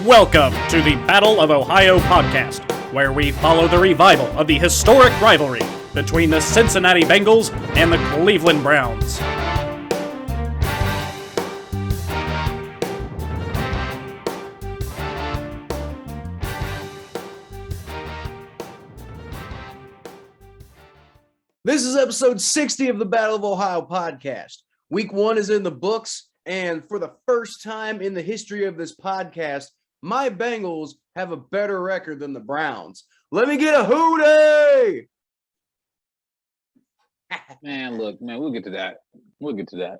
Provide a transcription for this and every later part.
Welcome to the Battle of Ohio podcast, where we follow the revival of the historic rivalry between the Cincinnati Bengals and the Cleveland Browns. This is episode 60 of the Battle of Ohio podcast. Week 1 is in the books, and for the first time in the history of this podcast, my Bengals have a better record than the Browns. Let me get a hootie! Man, look, man, we'll get to that. We'll get to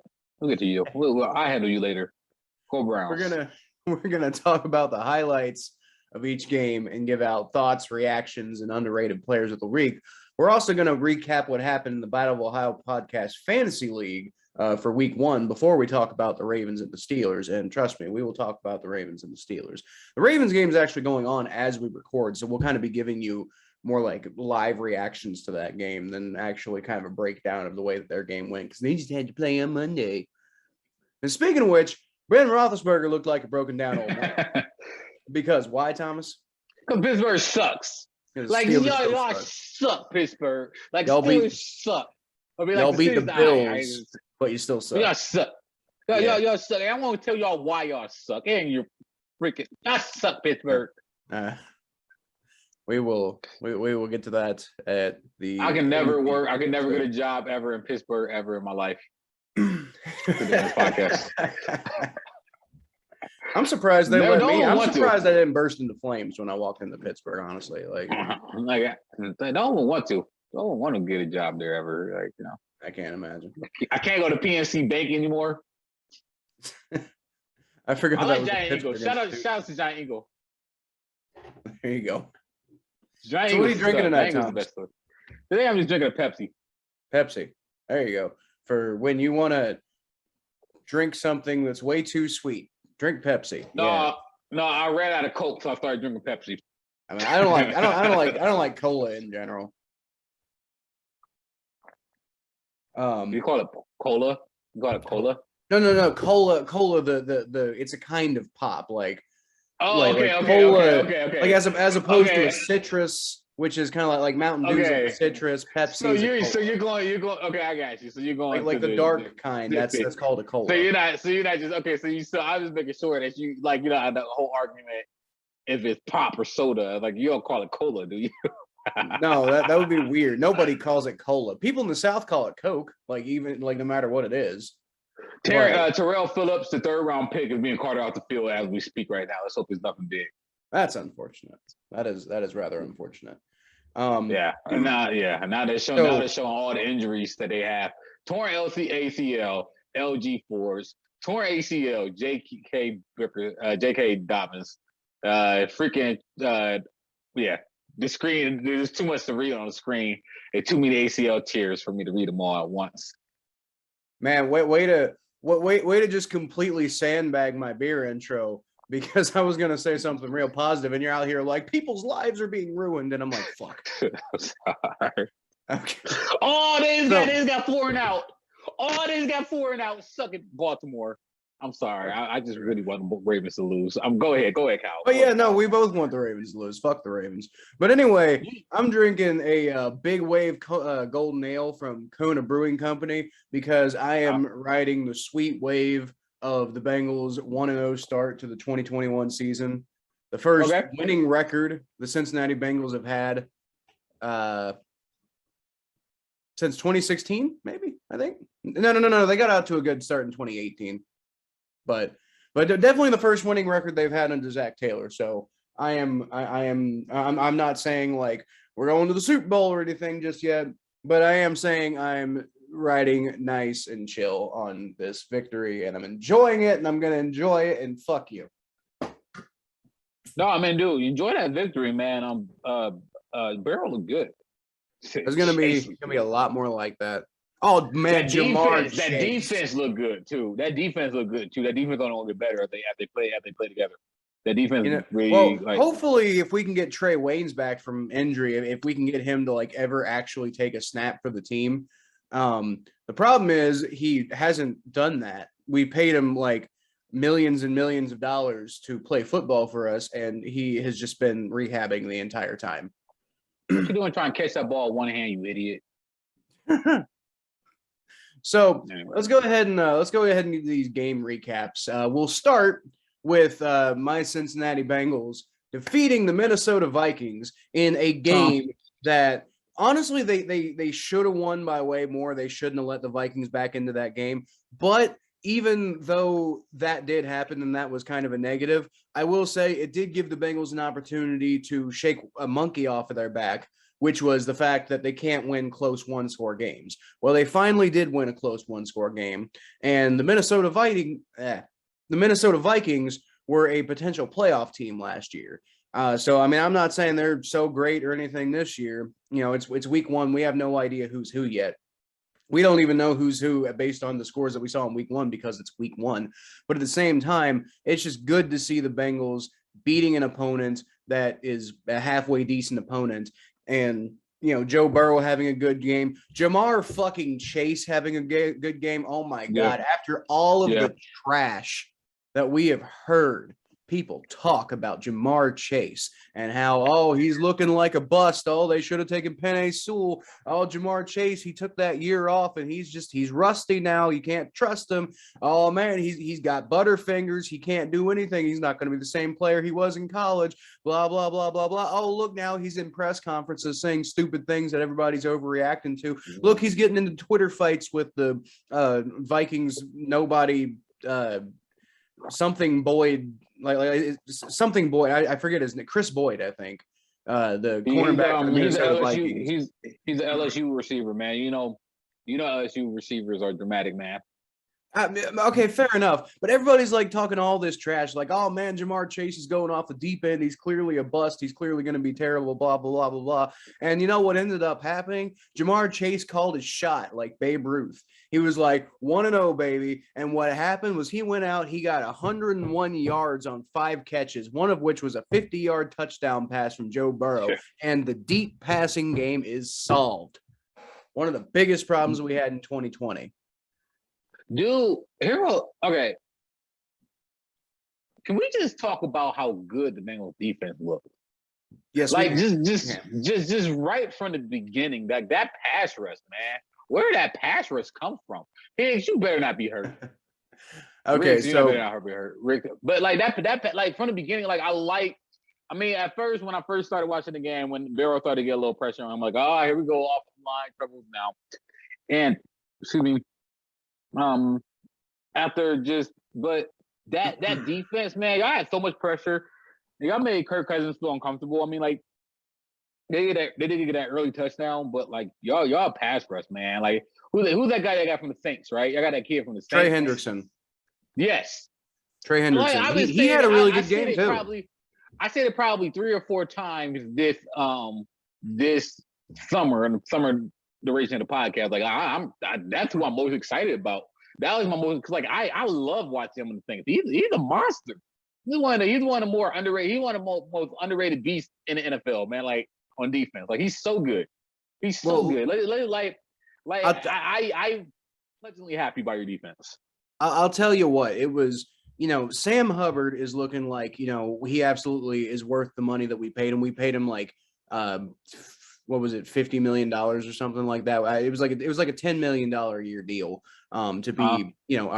you. I'll handle you later. Go Browns. We're gonna talk about the highlights of each game and give out thoughts, reactions, and underrated players of the week. We're also going to recap what happened in the Battle of Ohio podcast fantasy league for week 1 before we talk about the Ravens and the Steelers. And trust me, we will talk about the Ravens and the Steelers. The Ravens game is actually going on as we record, so we'll kind of be giving you more like live reactions to that game than actually kind of a breakdown of the way that their game went, because they just had to play on Monday. And speaking of which, Ben Roethlisberger looked like a broken down old man. Because why, Thomas? Because Pittsburgh sucks. Like, y'all suck, Pittsburgh. Like, Steelers suck. Y'all beat the Bills, but you still suck. Y'all suck. Y'all suck. I won't tell y'all why y'all suck. And you're freaking – y'all suck, Pittsburgh. We will get to that at the – I can never work. I can never get a job ever in Pittsburgh ever in my life. Podcast. I'm surprised they let me. I'm surprised I didn't burst into flames when I walked into Pittsburgh, honestly. Like they don't want to. Don't want to get a job there ever. Like, you know. I can't imagine. I can't go to PNC Bank anymore. I forgot I that like was Giant Eagle. Shout out to Giant Eagle. There you go. Giant so what are you drinking tonight, Tom? Today I'm just drinking a Pepsi. Pepsi. There you go. For when you want to drink something that's way too sweet. Drink Pepsi. No, I ran out of Coke, so I started drinking Pepsi. I mean, I don't like cola in general. You call it cola? You call it cola? No. Cola. The it's a kind of pop. Like okay. Like as opposed to a citrus, which is kind of like Mountain Dew's like citrus. Pepsi. So you're going. Okay, I got you. So you're going like the dark kind. That's called a cola. So you're not just okay. So I was making sure that you like the whole argument if it's pop or soda. Like you don't call it cola, do you? No, that would be weird. Nobody calls it cola. People in the South call it Coke. Like even like no matter what it is. Terrell Phillips, the 3rd round pick, is being carted off the field as we speak right now. Let's hope it's nothing big. That's unfortunate. That is rather unfortunate. Now they're showing all the injuries that they have. Torn ACL, LG4s, torn ACL, J.K. Dobbins. The screen, there's too much to read on the screen. It's too many ACL tears for me to read them all at once. Man, way to just completely sandbag my beer intro, because I was gonna say something real positive, and you're out here like people's lives are being ruined, and I'm like, fuck. Sorry. Okay. Oh, they got 4 and out. Suck it, Baltimore. I'm sorry. I just really want the Ravens to lose. Go ahead, Kyle. But yeah, no, we both want the Ravens to lose. Fuck the Ravens. But anyway, I'm drinking a Big Wave Golden Ale from Kona Brewing Company because I am riding the sweet wave of the Bengals 1-0 start to the 2021 season. The first winning record the Cincinnati Bengals have had since 2016, maybe, I think. No. They got out to a good start in 2018. But definitely the first winning record they've had under Zach Taylor. So I'm not saying like we're going to the Super Bowl or anything just yet, but I am saying I'm riding nice and chill on this victory, and I'm enjoying it, and I'm gonna enjoy it. And fuck you. No, I mean, dude, enjoy that victory, man. Barrel look good. There's gonna be a lot more like that. Oh man, that defense looked good too. That defense gonna get better as they play together. That defense hopefully if we can get Trey Waynes back from injury, if we can get him to like ever actually take a snap for the team. The problem is he hasn't done that. We paid him like millions and millions of dollars to play football for us, and he has just been rehabbing the entire time. What you doing trying to catch that ball with one hand, you idiot? So Anyway. let's go ahead and do these game recaps. We'll start with my Cincinnati Bengals defeating the Minnesota Vikings in a game that honestly they should have won by way more. They shouldn't have let the Vikings back into that game. But even though that did happen and that was kind of a negative, I will say it did give the Bengals an opportunity to shake a monkey off of their back, which was the fact that they can't win close one-score games. Well, they finally did win a close one-score game, and the Minnesota Vikings were a potential playoff team last year. So, I mean, I'm not saying they're so great or anything this year. You know, it's week one. We have no idea who's who yet. We don't even know who's who based on the scores that we saw in week one because it's week one. But at the same time, it's just good to see the Bengals beating an opponent that is a halfway decent opponent. And, you know, Joe Burrow having a good game. Jamar fucking Chase having a good game. Oh, my God. After all of the trash that we have heard people talk about Jamar Chase and how, he's looking like a bust. They should have taken Penei Sewell. Jamar Chase, he took that year off and he's rusty now. You can't trust him. Oh, man, he's got butterfingers. He can't do anything. He's not going to be the same player he was in college. Blah, blah, blah, blah, blah. Oh, look, now he's in press conferences saying stupid things that everybody's overreacting to. Look, he's getting into Twitter fights with the Vikings, nobody, something Boyd, like something Boyd. I forget his name. Chris Boyd, I think. The cornerback for the Minnesota Vikings. He's an LSU receiver, man. You know LSU receivers are dramatic, man. Okay, fair enough. But everybody's like talking all this trash, like, oh man, Jamar Chase is going off the deep end. He's clearly a bust. He's clearly going to be terrible, blah, blah, blah, blah, blah. And you know what ended up happening? Jamar Chase called his shot like Babe Ruth. He was like 1-0, baby. And what happened was he went out, he got 101 yards on 5 catches, one of which was a 50-yard touchdown pass from Joe Burrow. And the deep passing game is solved. One of the biggest problems we had in 2020. Dude, okay. Can we just talk about how good the Bengals defense looked? Yes, like just right from the beginning, that pass rush, man. Where did that pass rush come from? Higgs, you better not be hurt. Okay, Riggs, so you better not be hurt. Rick, but like that, like from the beginning, like at first when I first started watching the game, when Barrow started to get a little pressure on him, I'm like, here we go, off the line troubles now. And excuse me. But that defense, man, y'all had so much pressure. Y'all made Kirk Cousins feel uncomfortable. I mean, like they didn't get that early touchdown, but like y'all pass rush, man. Like who's that guy that got from the Saints, right? I got that kid from the Saints. Trey Hendrickson. Yes, Trey Hendrickson. Like, he had a really good game too. I said it probably 3 or 4 times this summer and the summer duration of the podcast. Like that's who I'm most excited about. That was my most, because like I love watching him in the things. He's a monster. He's one of the more underrated. He's one of the most underrated beasts in the NFL, man. Like on defense, like he's so good. He's so good. I'm pleasantly happy by your defense. I'll tell you what, it was. You know, Sam Hubbard is looking like, you know, he absolutely is worth the money that we paid him. We paid him like, what was it, $50 million or something like that. It was like a $10 million a year deal to be, you know,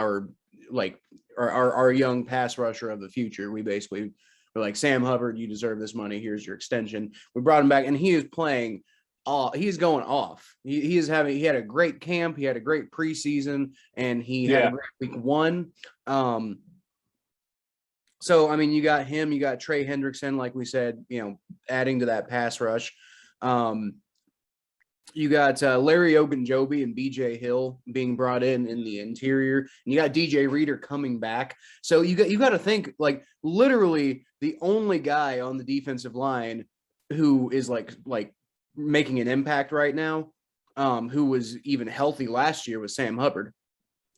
our young pass rusher of the future. We basically were like, Sam Hubbard, you deserve this money. Here's your extension. We brought him back, and he is playing. He's going off. He had a great camp. He had a great preseason, and he had a great week one. So, I mean, you got him, you got Trey Hendrickson, like we said, you know, adding to that pass rush. You got Larry Ogunjobi and BJ Hill being brought in the interior, and you got DJ Reader coming back. So you got to think, like, literally the only guy on the defensive line who is like making an impact right now, who was even healthy last year, was Sam Hubbard.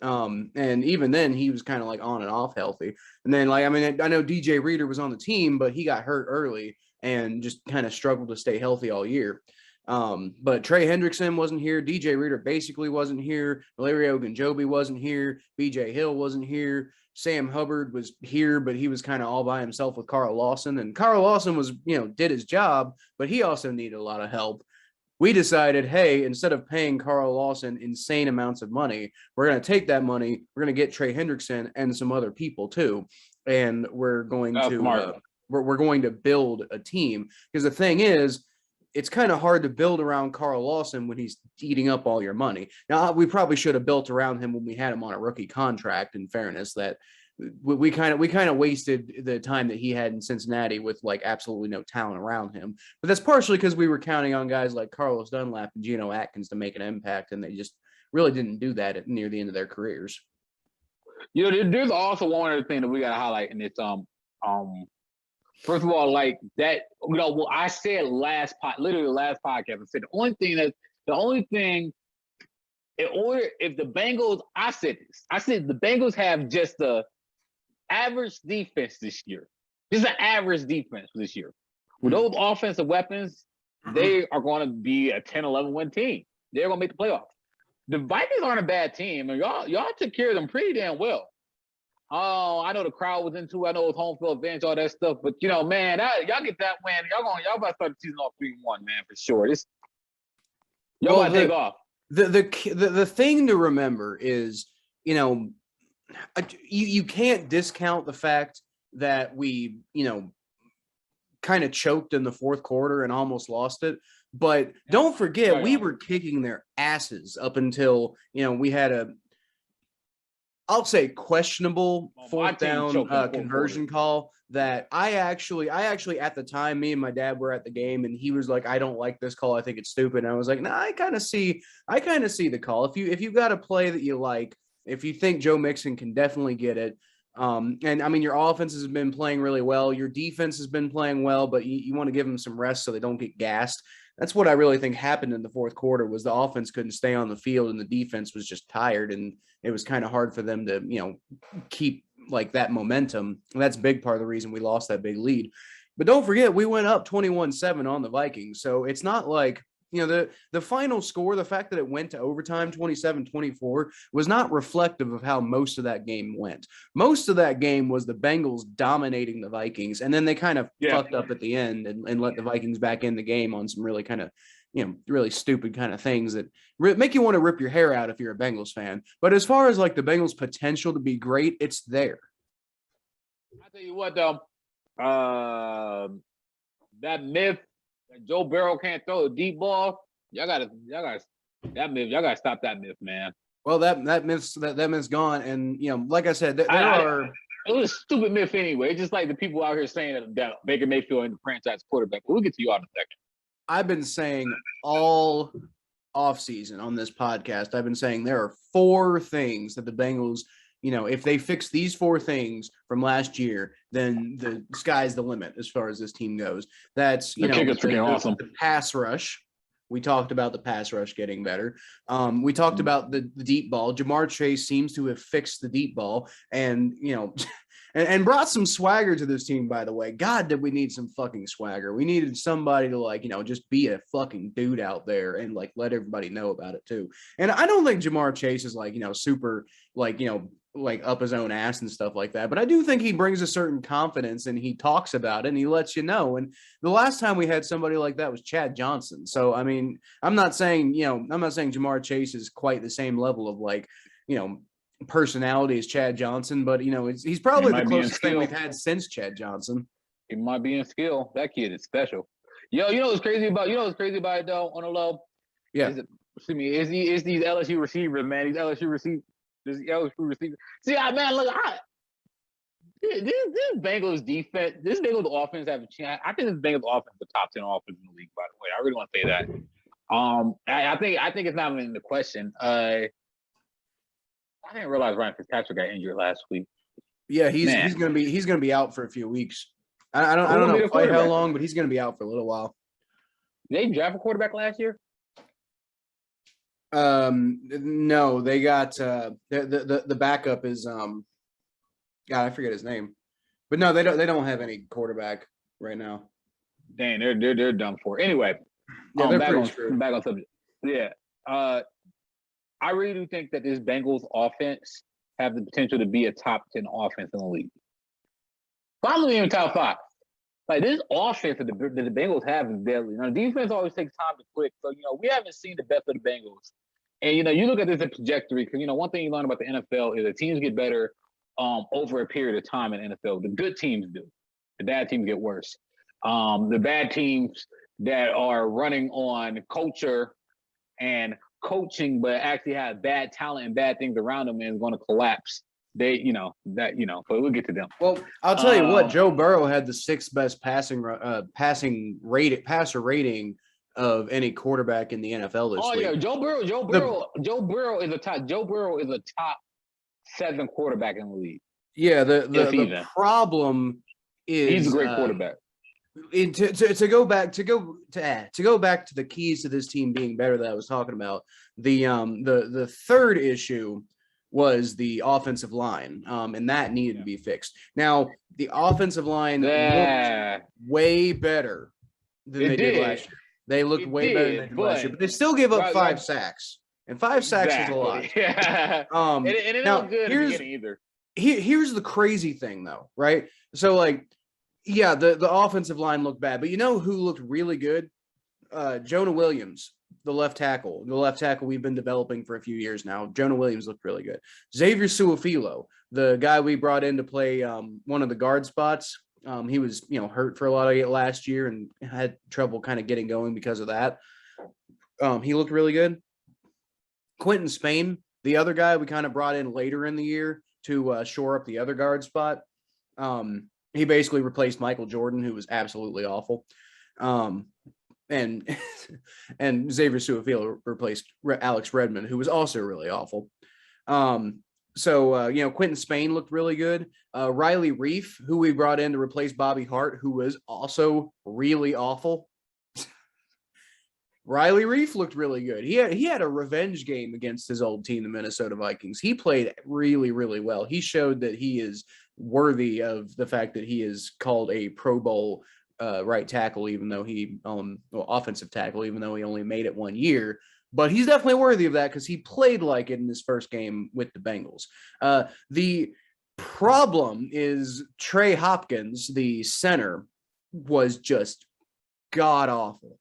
And even then he was kind of like on and off healthy. And then, like, I mean, I know DJ Reader was on the team, but he got hurt early and just kind of struggled to stay healthy all year. But Trey Hendrickson wasn't here. DJ Reader basically wasn't here. Larry Ogunjobi wasn't here. BJ Hill wasn't here. Sam Hubbard was here, but he was kind of all by himself with Carl Lawson. And Carl Lawson was, did his job, but he also needed a lot of help. We decided, hey, instead of paying Carl Lawson insane amounts of money, we're going to take that money. We're going to get Trey Hendrickson and some other people too. And we're going we're going to build a team, because the thing is, it's kind of hard to build around Carl Lawson when he's eating up all your money. Now, we probably should have built around him when we had him on a rookie contract, in fairness, that we kind of wasted the time that he had in Cincinnati with like absolutely no talent around him. But that's partially because we were counting on guys like Carlos Dunlap and Geno Atkins to make an impact, and they just really didn't do that near the end of their careers. There's also one other thing that we got to highlight, and it's first of all, like that, I said literally last podcast, I said the only thing, in order, if the Bengals, I said the Bengals have just the average defense this year. This is an average defense this year. With those offensive weapons, they are going to be a 10-11 win team. They're going to make the playoffs. The Vikings aren't a bad team, and y'all took care of them pretty damn well. Oh, I know the crowd was into it. I know it was home field advantage, all that stuff. But man, y'all get that win. Y'all about to start the season off 3-1, man, for sure. Y'all about to take off. The thing to remember is, you can't discount the fact that we, kind of choked in the fourth quarter and almost lost it. But don't forget, we were kicking their asses up until, we had I'll say questionable fourth down conversion call that I actually at the time, me and my dad were at the game, and he was like, I don't like this call. I think it's stupid. And I was like, nah, I kind of see the call. If you've got a play that you like, if you think Joe Mixon can definitely get it. And I mean, your offense has been playing really well. Your defense has been playing well, but you want to give them some rest so they don't get gassed. That's what I really think happened in the fourth quarter, was the offense couldn't stay on the field and the defense was just tired, and it was kind of hard for them to, keep like that momentum. And that's a big part of the reason we lost that big lead. But don't forget, we went up 21-7 on the Vikings. So it's not like, the final score, the fact that it went to overtime 27-24 was not reflective of how most of that game went. Most of that game was the Bengals dominating the Vikings, and then they kind of fucked up at the end and let the Vikings back in the game on some really kind of, really stupid kind of things that make you want to rip your hair out if you're a Bengals fan. But as far as like the Bengals' potential to be great, it's there. I tell you what, though, that myth that Joe Burrow can't throw a deep ball, y'all gotta stop that myth, man. Well, that myth's gone, and like I said, it was a stupid myth anyway. It's just like the people out here saying that Baker Mayfield ain't the franchise quarterback. But we'll get to you all in a second. I've been saying all offseason on this podcast, I've been saying there are 4 things that the Bengals, if they fix these 4 things from last year, then the sky's the limit as far as this team goes. That's, awesome. The pass rush. We talked about the pass rush getting better. We talked about the deep ball. Jamar Chase seems to have fixed the deep ball and, and brought some swagger to this team, by the way. God, did we need some fucking swagger. We needed somebody to just be a fucking dude out there and let everybody know about it too. And I don't think Jamar Chase is super up his own ass and stuff like that. But I do think he brings a certain confidence, and he talks about it and he lets you know. And the last time we had somebody like that was Chad Johnson. So, I mean, I'm not saying Jamar Chase is quite the same level of personality as Chad Johnson, but he's probably the closest thing we've had since Chad Johnson. He might be in skill. That kid is special. Yo, what's crazy about it though, on the low? Yeah. Is these LSU receivers, man. These LSU receivers. See, man, look, this Bengals defense, this Bengals offense have a chance. I think this Bengals offense is the top 10 offense in the league, by the way. I really want to say that. I think it's not even the question. I didn't realize Ryan Fitzpatrick got injured last week. Yeah, he's gonna be out for a few weeks. I don't know quite how long, but he's gonna be out for a little while. Did they draft a quarterback last year? No, they got the backup is God, I forget his name, but no, they don't have any quarterback right now. Dang, they're done for. Anyway, yeah, they're back on subject. Yeah, I really do think that this Bengals offense have the potential to be a top 10 offense in the league. Probably even top 5. Like this offense that the Bengals have is deadly. You know, defense always takes time to click. So, we haven't seen the best of the Bengals. And, you look at this trajectory because, one thing you learn about the NFL is that teams get better over a period of time in the NFL. The good teams do. The bad teams get worse. The bad teams that are running on culture and coaching, but actually have bad talent and bad things around them and is going to collapse. But we'll get to them. Well, I'll tell you what, Joe Burrow had the 6th best passer rating of any quarterback in the NFL this week. Yeah, Joe Burrow is a top 7 quarterback in the league. Yeah, the problem is he's a great quarterback. To go back to the keys to this team being better that I was talking about, the third issue was the offensive line, and that needed to be fixed. Now, the offensive line looked way better than they did last year. They looked way better than they did last year, but they still gave up 5 sacks, and 5 sacks is a lot. Yeah, and it ain't good at the beginning either. Here's the crazy thing, though, right? So, yeah, the offensive line looked bad, but you know who looked really good? Jonah Williams, the left tackle we've been developing for a few years now. Jonah Williams looked really good. Xavier Su'a-Filo, the guy we brought in to play one of the guard spots, he was hurt for a lot of it last year and had trouble kind of getting going because of that. He looked really good. Quentin Spain, the other guy we kind of brought in later in the year to shore up the other guard spot. He basically replaced Michael Jordan, who was absolutely awful. And Xavier Su'a-Filo replaced Alex Redmond, who was also really awful. So Quentin Spain looked really good. Riley Reif, who we brought in to replace Bobby Hart, who was also really awful. Riley Reif looked really good. He had a revenge game against his old team, the Minnesota Vikings. He played really, really well. He showed that he is worthy of the fact that he is called a Pro Bowl right tackle, even though offensive tackle, even though he only made it 1 year. But he's definitely worthy of that because he played like it in his first game with the Bengals. The problem is Trey Hopkins, the center, was just god awful.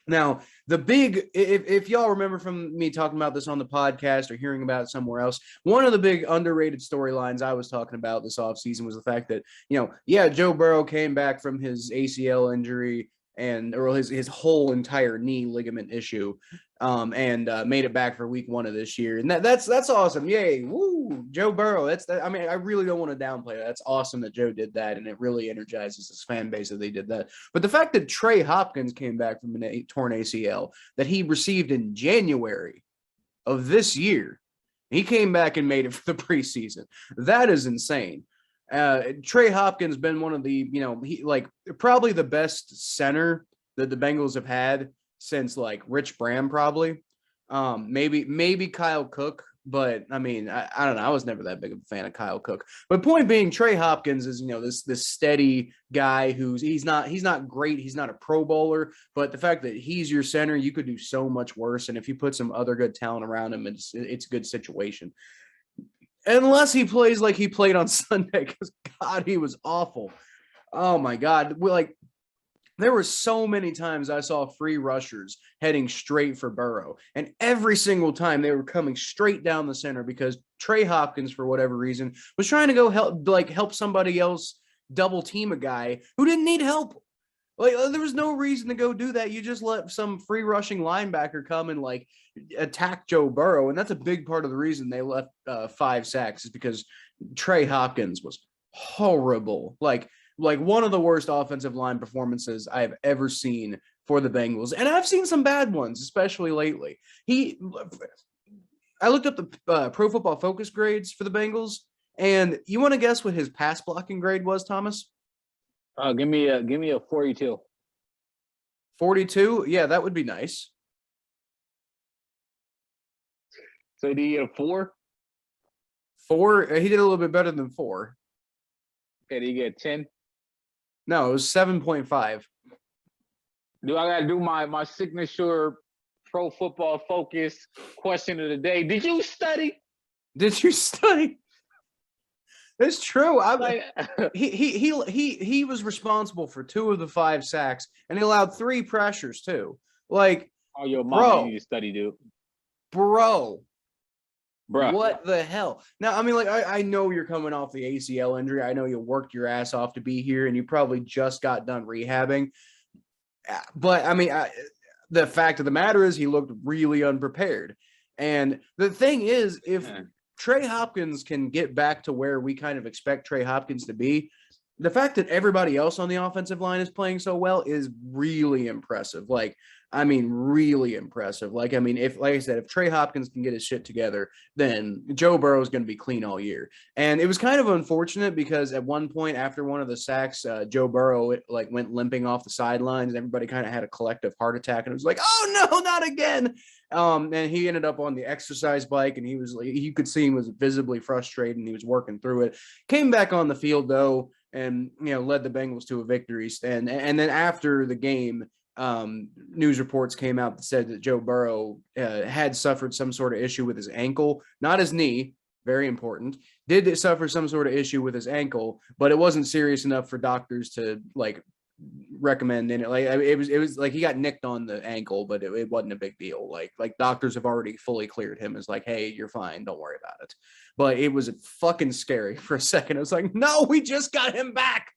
Now, if y'all remember from me talking about this on the podcast or hearing about it somewhere else, one of the big underrated storylines I was talking about this offseason was the fact that, Joe Burrow came back from his ACL injury or his whole entire knee ligament issue and made it back for week 1 of this year. And that's awesome. Yay. Woo. Joe Burrow. I really don't want to downplay that. That's awesome that Joe did that. And it really energizes his fan base that they did that. But the fact that Trey Hopkins came back from a torn ACL that he received in January of this year, he came back and made it for the preseason. That is insane. Trey Hopkins been one of the, probably the best center that the Bengals have had since Rich Bram, probably. Maybe Kyle Cook, but I don't know. I was never that big of a fan of Kyle Cook. But point being, Trey Hopkins is, this steady guy he's not great. He's not a Pro Bowler, but the fact that he's your center, you could do so much worse. And if you put some other good talent around him, it's a good situation. Unless he plays like he played on Sunday, because God, he was awful. Oh my God. There were so many times I saw free rushers heading straight for Burrow. And every single time they were coming straight down the center because Trey Hopkins, for whatever reason, was trying to go help somebody else double team a guy who didn't need help. There was no reason to go do that. You just let some free rushing linebacker come and attack Joe Burrow. And that's a big part of the reason they left 5 sacks is because Trey Hopkins was horrible. Like one of the worst offensive line performances I have ever seen for the Bengals. And I've seen some bad ones, especially lately. I looked up the Pro Football Focus grades for the Bengals. And you want to guess what his pass blocking grade was, Thomas? Give me a 42. 42? Yeah, that would be nice. So did he get a 4? 4? He did a little bit better than 4. Okay, did he get 10? No, it was 7.5. Do I gotta do my signature Pro Football Focus question of the day? Did you study? Did you study? It's true. Like, He was responsible for 2 of the 5 sacks, and he allowed 3 pressures too. Like, oh, your mama, bro, you need to study, dude. Bro, Bruh. what the hell? Now, I mean, like, I know you're coming off the ACL injury. I know you worked your ass off to be here, and you probably just got done rehabbing. But, I mean, the fact of the matter is he looked really unprepared. And the thing is, if Trey Hopkins can get back to where we kind of expect Trey Hopkins to be, the fact that everybody else on the offensive line is playing so well is really impressive. Like, I mean, really impressive. Like, I mean, if, like I said, if Trey Hopkins can get his shit together, then Joe Burrow is going to be clean all year. And it was kind of unfortunate because at one point after one of the sacks, Joe Burrow went limping off the sidelines, and everybody kind of had a collective heart attack, and it was like, oh no, not again. And he ended up on the exercise bike, and he was like, you could see he was visibly frustrated, and he was working through it. Came back on the field though, and led the Bengals to a victory. And then after the game, news reports came out that said that Joe Burrow had suffered some sort of issue with his ankle, not his knee. Very important. Did suffer some sort of issue with his ankle, but it wasn't serious enough for doctors to recommend in it. Like, it was like he got nicked on the ankle, but it wasn't a big deal. Like doctors have already fully cleared him as like, hey, you're fine, don't worry about it. But it was fucking scary for a second. It was like, no, we just got him back.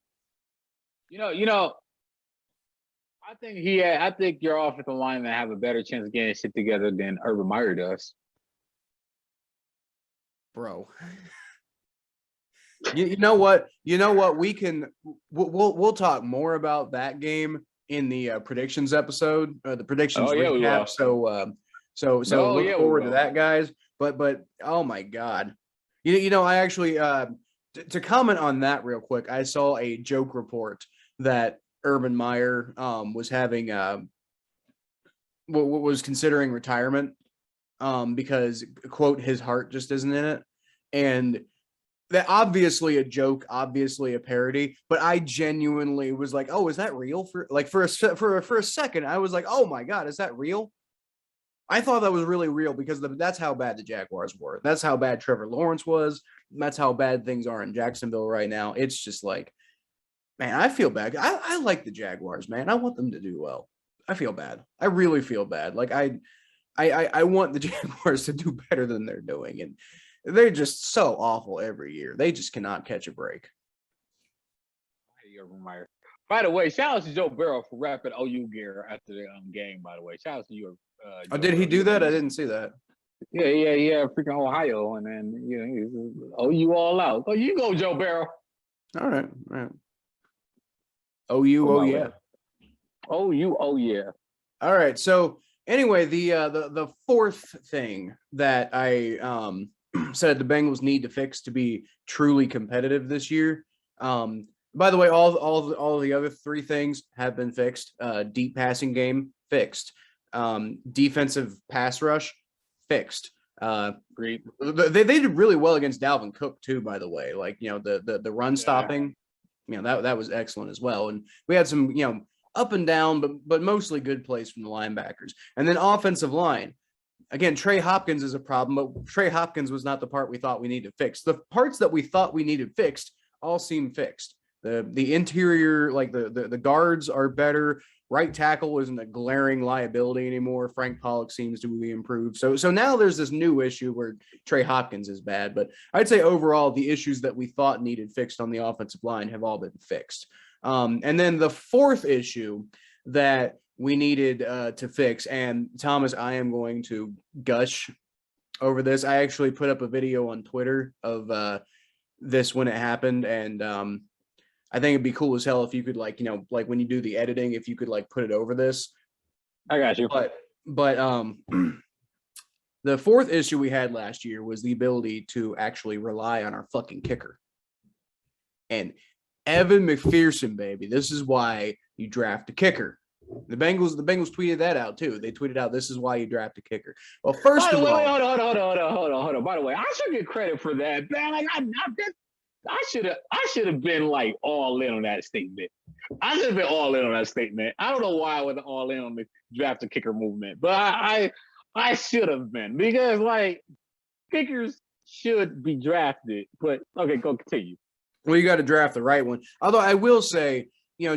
I think your offensive linemen have a better chance of getting shit together than Urban Meyer does. Bro. You know what? We'll talk more about that game in the predictions episode, the predictions recap. So look forward to that, guys. But oh my God, I actually to comment on that real quick. I saw a joke report that Urban Meyer was having was considering retirement because, quote, his heart just isn't in it. And that obviously a joke, obviously a parody, but I genuinely was like, oh, is that real? For a second, I was like, oh my God, is that real? I thought that was really real because that's how bad the Jaguars were. That's how bad Trevor Lawrence was. That's how bad things are in Jacksonville right now. It's just like, man, I feel bad. I like the Jaguars, man. I want them to do well. I feel bad. I really feel bad. Like I want the Jaguars to do better than they're doing, and they're just so awful every year. They just cannot catch a break. By the way, shout out to Joe Burrow for rapping OU gear after the game. By the way, shout out to you. Did he do that? I didn't see that. Yeah. Freaking Ohio, and then OU all out. Oh, you go, Joe Burrow. All right. OU, oh yeah. OU, oh yeah. All right. So anyway, the fourth thing that I said the Bengals need to fix to be truly competitive this year. By the way, all the other 3 things have been fixed. Deep passing game fixed. Defensive pass rush fixed. Great. They did really well against Dalvin Cook too, by the way. Like, the run stopping, that was excellent as well. And we had some, up and down, but mostly good plays from the linebackers. And then offensive line. Again, Trey Hopkins is a problem, but Trey Hopkins was not the part we thought we needed fixed. The parts that we thought we needed fixed all seem fixed. The interior, like the guards are better. Right tackle isn't a glaring liability anymore. Frank Pollock seems to be improved. So now there's this new issue where Trey Hopkins is bad. But I'd say overall, the issues that we thought needed fixed on the offensive line have all been fixed. And then the fourth issue that we needed to fix, and Thomas, I am going to gush over this. I actually put up a video on Twitter of this when it happened, and I think it'd be cool as hell if you could, like when you do the editing, if you could put it over this. I got you. But the fourth issue we had last year was the ability to actually rely on our fucking kicker. And Evan McPherson, baby, this is why you draft a kicker. The Bengals tweeted that out too. They tweeted out, "This is why you draft a kicker." Well, first of all, hold on. By the way, I should get credit for that, man. Like I should have been all in on that statement. I should have been all in on that statement. I don't know why I wasn't all in on the draft a kicker movement, but I should have been, because kickers should be drafted. But okay, go continue. Well, you got to draft the right one. Although I will say,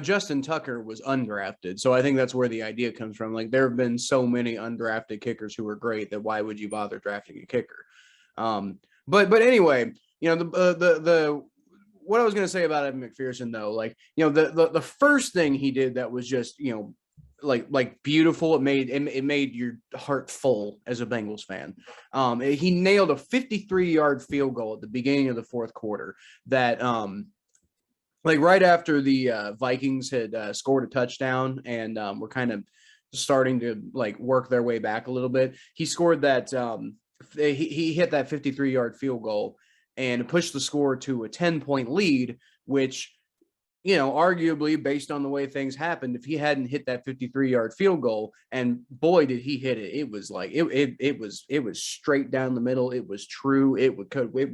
Justin Tucker was undrafted. So I think that's where the idea comes from. Like, there have been so many undrafted kickers who are great that why would you bother drafting a kicker? But anyway, the what I was going to say about Evan McPherson, though, like, the first thing he did that was just, like beautiful. It made your heart full as a Bengals fan. He nailed a 53-yard field goal at the beginning of the fourth quarter that, like right after the Vikings had scored a touchdown and were kind of starting to like work their way back a little bit. He scored that. He hit that 53-yard field goal and pushed the score to a 10-point lead, which, arguably based on the way things happened, if he hadn't hit that 53-yard field goal, and boy, did he hit it. It was like, it was straight down the middle. It was true. It would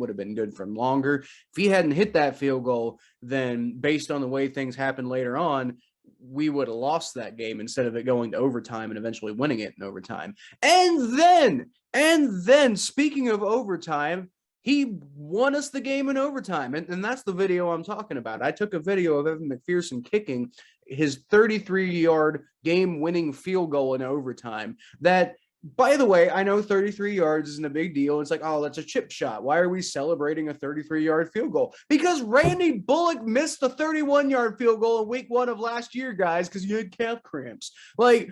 have been good for longer. If he hadn't hit that field goal, then based on the way things happened later on, we would have lost that game instead of it going to overtime and eventually winning it in overtime. And then speaking of overtime, he won us the game in overtime. And that's the video I'm talking about. I took a video of Evan McPherson kicking his 33-yard game-winning field goal in overtime. That, by the way, I know 33 yards isn't a big deal. It's like, oh, that's a chip shot. Why are we celebrating a 33-yard field goal? Because Randy Bullock missed the 31-yard field goal in week 1 of last year, guys, because you had calf cramps. Like,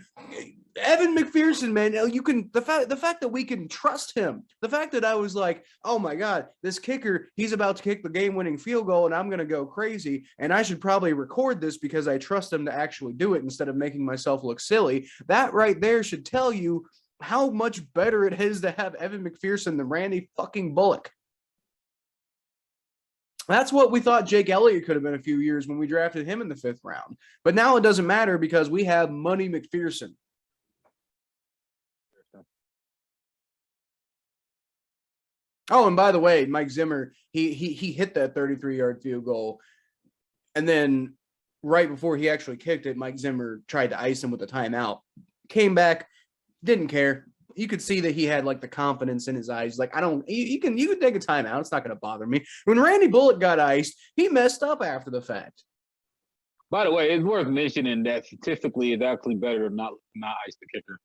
Evan McPherson, man, the fact that we can trust him, the fact that I was like, oh my God, this kicker, he's about to kick the game-winning field goal and I'm going to go crazy. And I should probably record this because I trust him to actually do it instead of making myself look silly. That right there should tell you how much better it is to have Evan McPherson than Randy fucking Bullock. That's what we thought Jake Elliott could have been a few years when we drafted him in the 5th round. But now it doesn't matter because we have Money McPherson. Oh, and by the way, Mike Zimmer, he hit that 33-yard field goal. And then right before he actually kicked it, Mike Zimmer tried to ice him with a timeout. Came back, didn't care. You could see that he had like the confidence in his eyes. Like, you can take a timeout. It's not going to bother me. When Randy Bullock got iced, he messed up after the fact. By the way, it's worth mentioning that statistically it's actually better to not ice the kicker.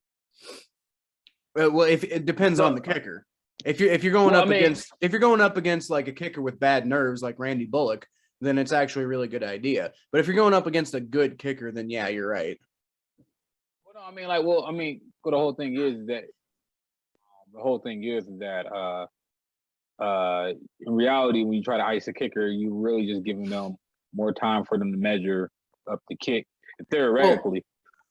Well, if it depends on the kicker. If you're going up against like a kicker with bad nerves like Randy Bullock, then it's actually a really good idea. But if you're going up against a good kicker, then yeah, you're right. Well, the whole thing is that in reality, when you try to ice a kicker, you really just giving them more time for them to measure up the kick. Theoretically.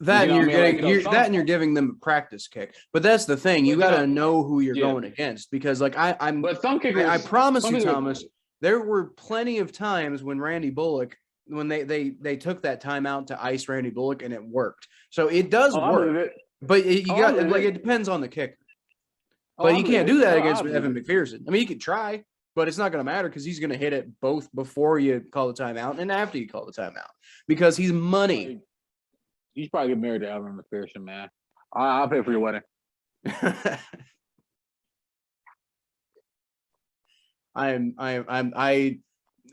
You're giving them a practice kick. But that's the thing. You got to know who you're going against because like But some kickers, I promise you, Thomas, there were plenty of times when Randy Bullock, when they took that timeout to ice Randy Bullock and it worked. So it does work. But it depends on the kicker. But you can't do that against Evan McPherson. I mean, you could try, but it's not going to matter because he's going to hit it both before you call the timeout and after you call the timeout because he's money. You should probably get married to Evan McPherson, man. I'll pay for your wedding. I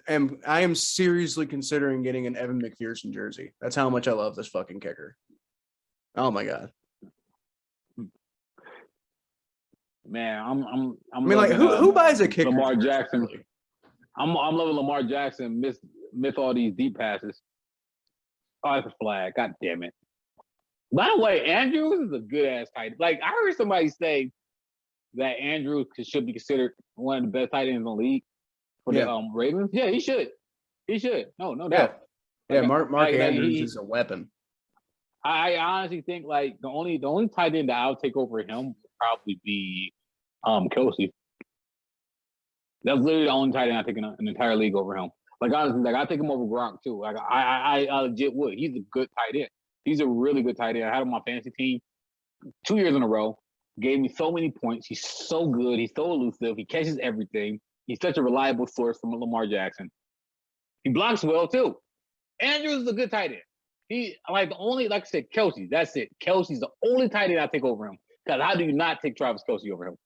am seriously considering getting an Evan McPherson jersey. That's how much I love this fucking kicker. Oh my God. Man, I mean, like, who buys a kicker? Lamar Jackson. I'm loving Lamar Jackson. Miss all these deep passes. Oh, that's a flag. God damn it. By the way, Andrews is a good ass tight end. Like, I heard somebody say that Andrews should be considered one of the best tight ends in the league for the Ravens. Yeah, he should. He should. No doubt. Yeah, Mark Andrews is a weapon. I honestly think like the only tight end that I'll take over him would probably be Kelsey. That's literally the only tight end I take in an entire league over him. Like honestly, like I take him over Gronk too. Like I legit would. He's a good tight end. He's a really good tight end. I had him on my fantasy team 2 years in a row. Gave me so many points. He's so good. He's so elusive. He catches everything. He's such a reliable source from Lamar Jackson. He blocks well too. Andrews is a good tight end. He like I said, Kelsey. That's it. Kelsey's the only tight end I take over him. Because how do you not take Travis Kelsey over him?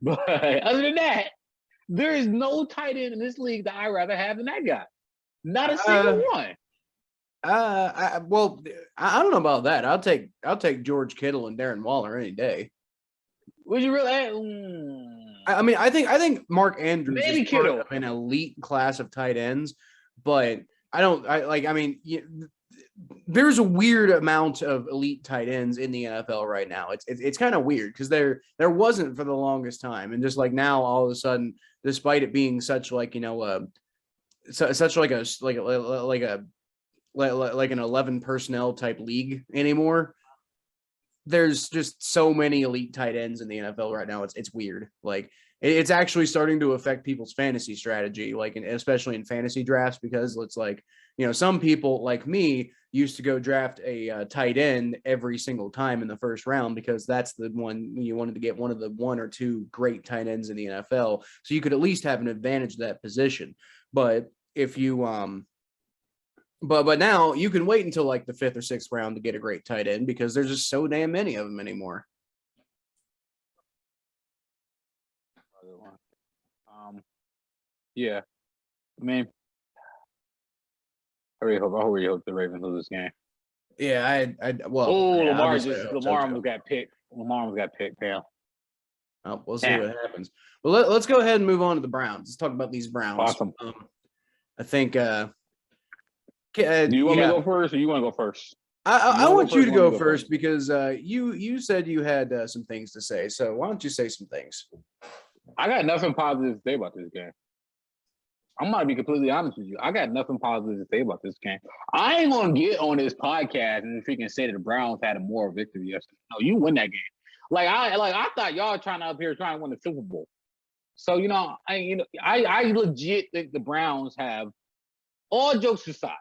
But other than that, There is no tight end in this league that I'd rather have than that guy. Not a single one. I don't know about that. I'll take George Kittle and Darren Waller any day. Would you really? I mean, I think Mark Andrews Maybe is part Kittle. of an elite class of tight ends, but there's a weird amount of elite tight ends in the NFL right now. It's kind of weird because there wasn't for the longest time, and just like now, all of a sudden, despite it being such like such like an 11 personnel type league anymore, there's just so many elite tight ends in the NFL right now. It's weird. Like it's actually starting to affect people's fantasy strategy, like especially in fantasy drafts, because it's like, some people like me used to go draft a tight end every single time in the first round because that's the one you wanted to get, one of the one or two great tight ends in the NFL. So you could at least have an advantage of that position. But if you But now you can wait until like the 5th or 6th round to get a great tight end because there's just so damn many of them anymore. Yeah, I mean, I really hope the Ravens lose this game. Yeah, Lamar almost got picked. Lamar almost got picked. Yeah. Oh, we'll see what happens. Well, let's go ahead and move on to the Browns. Let's talk about these Browns. Awesome. I think. Do you want me to go first, or you want to go first? I want you to go first because you said you had some things to say. So why don't you say some things? I got nothing positive to say about this game. I'm going to be completely honest with you. I got nothing positive to say about this game. I ain't going to get on this podcast and freaking say that the Browns had a moral victory yesterday. No, you win that game. I thought y'all trying to win the Super Bowl. So I legit think the Browns have, all jokes aside,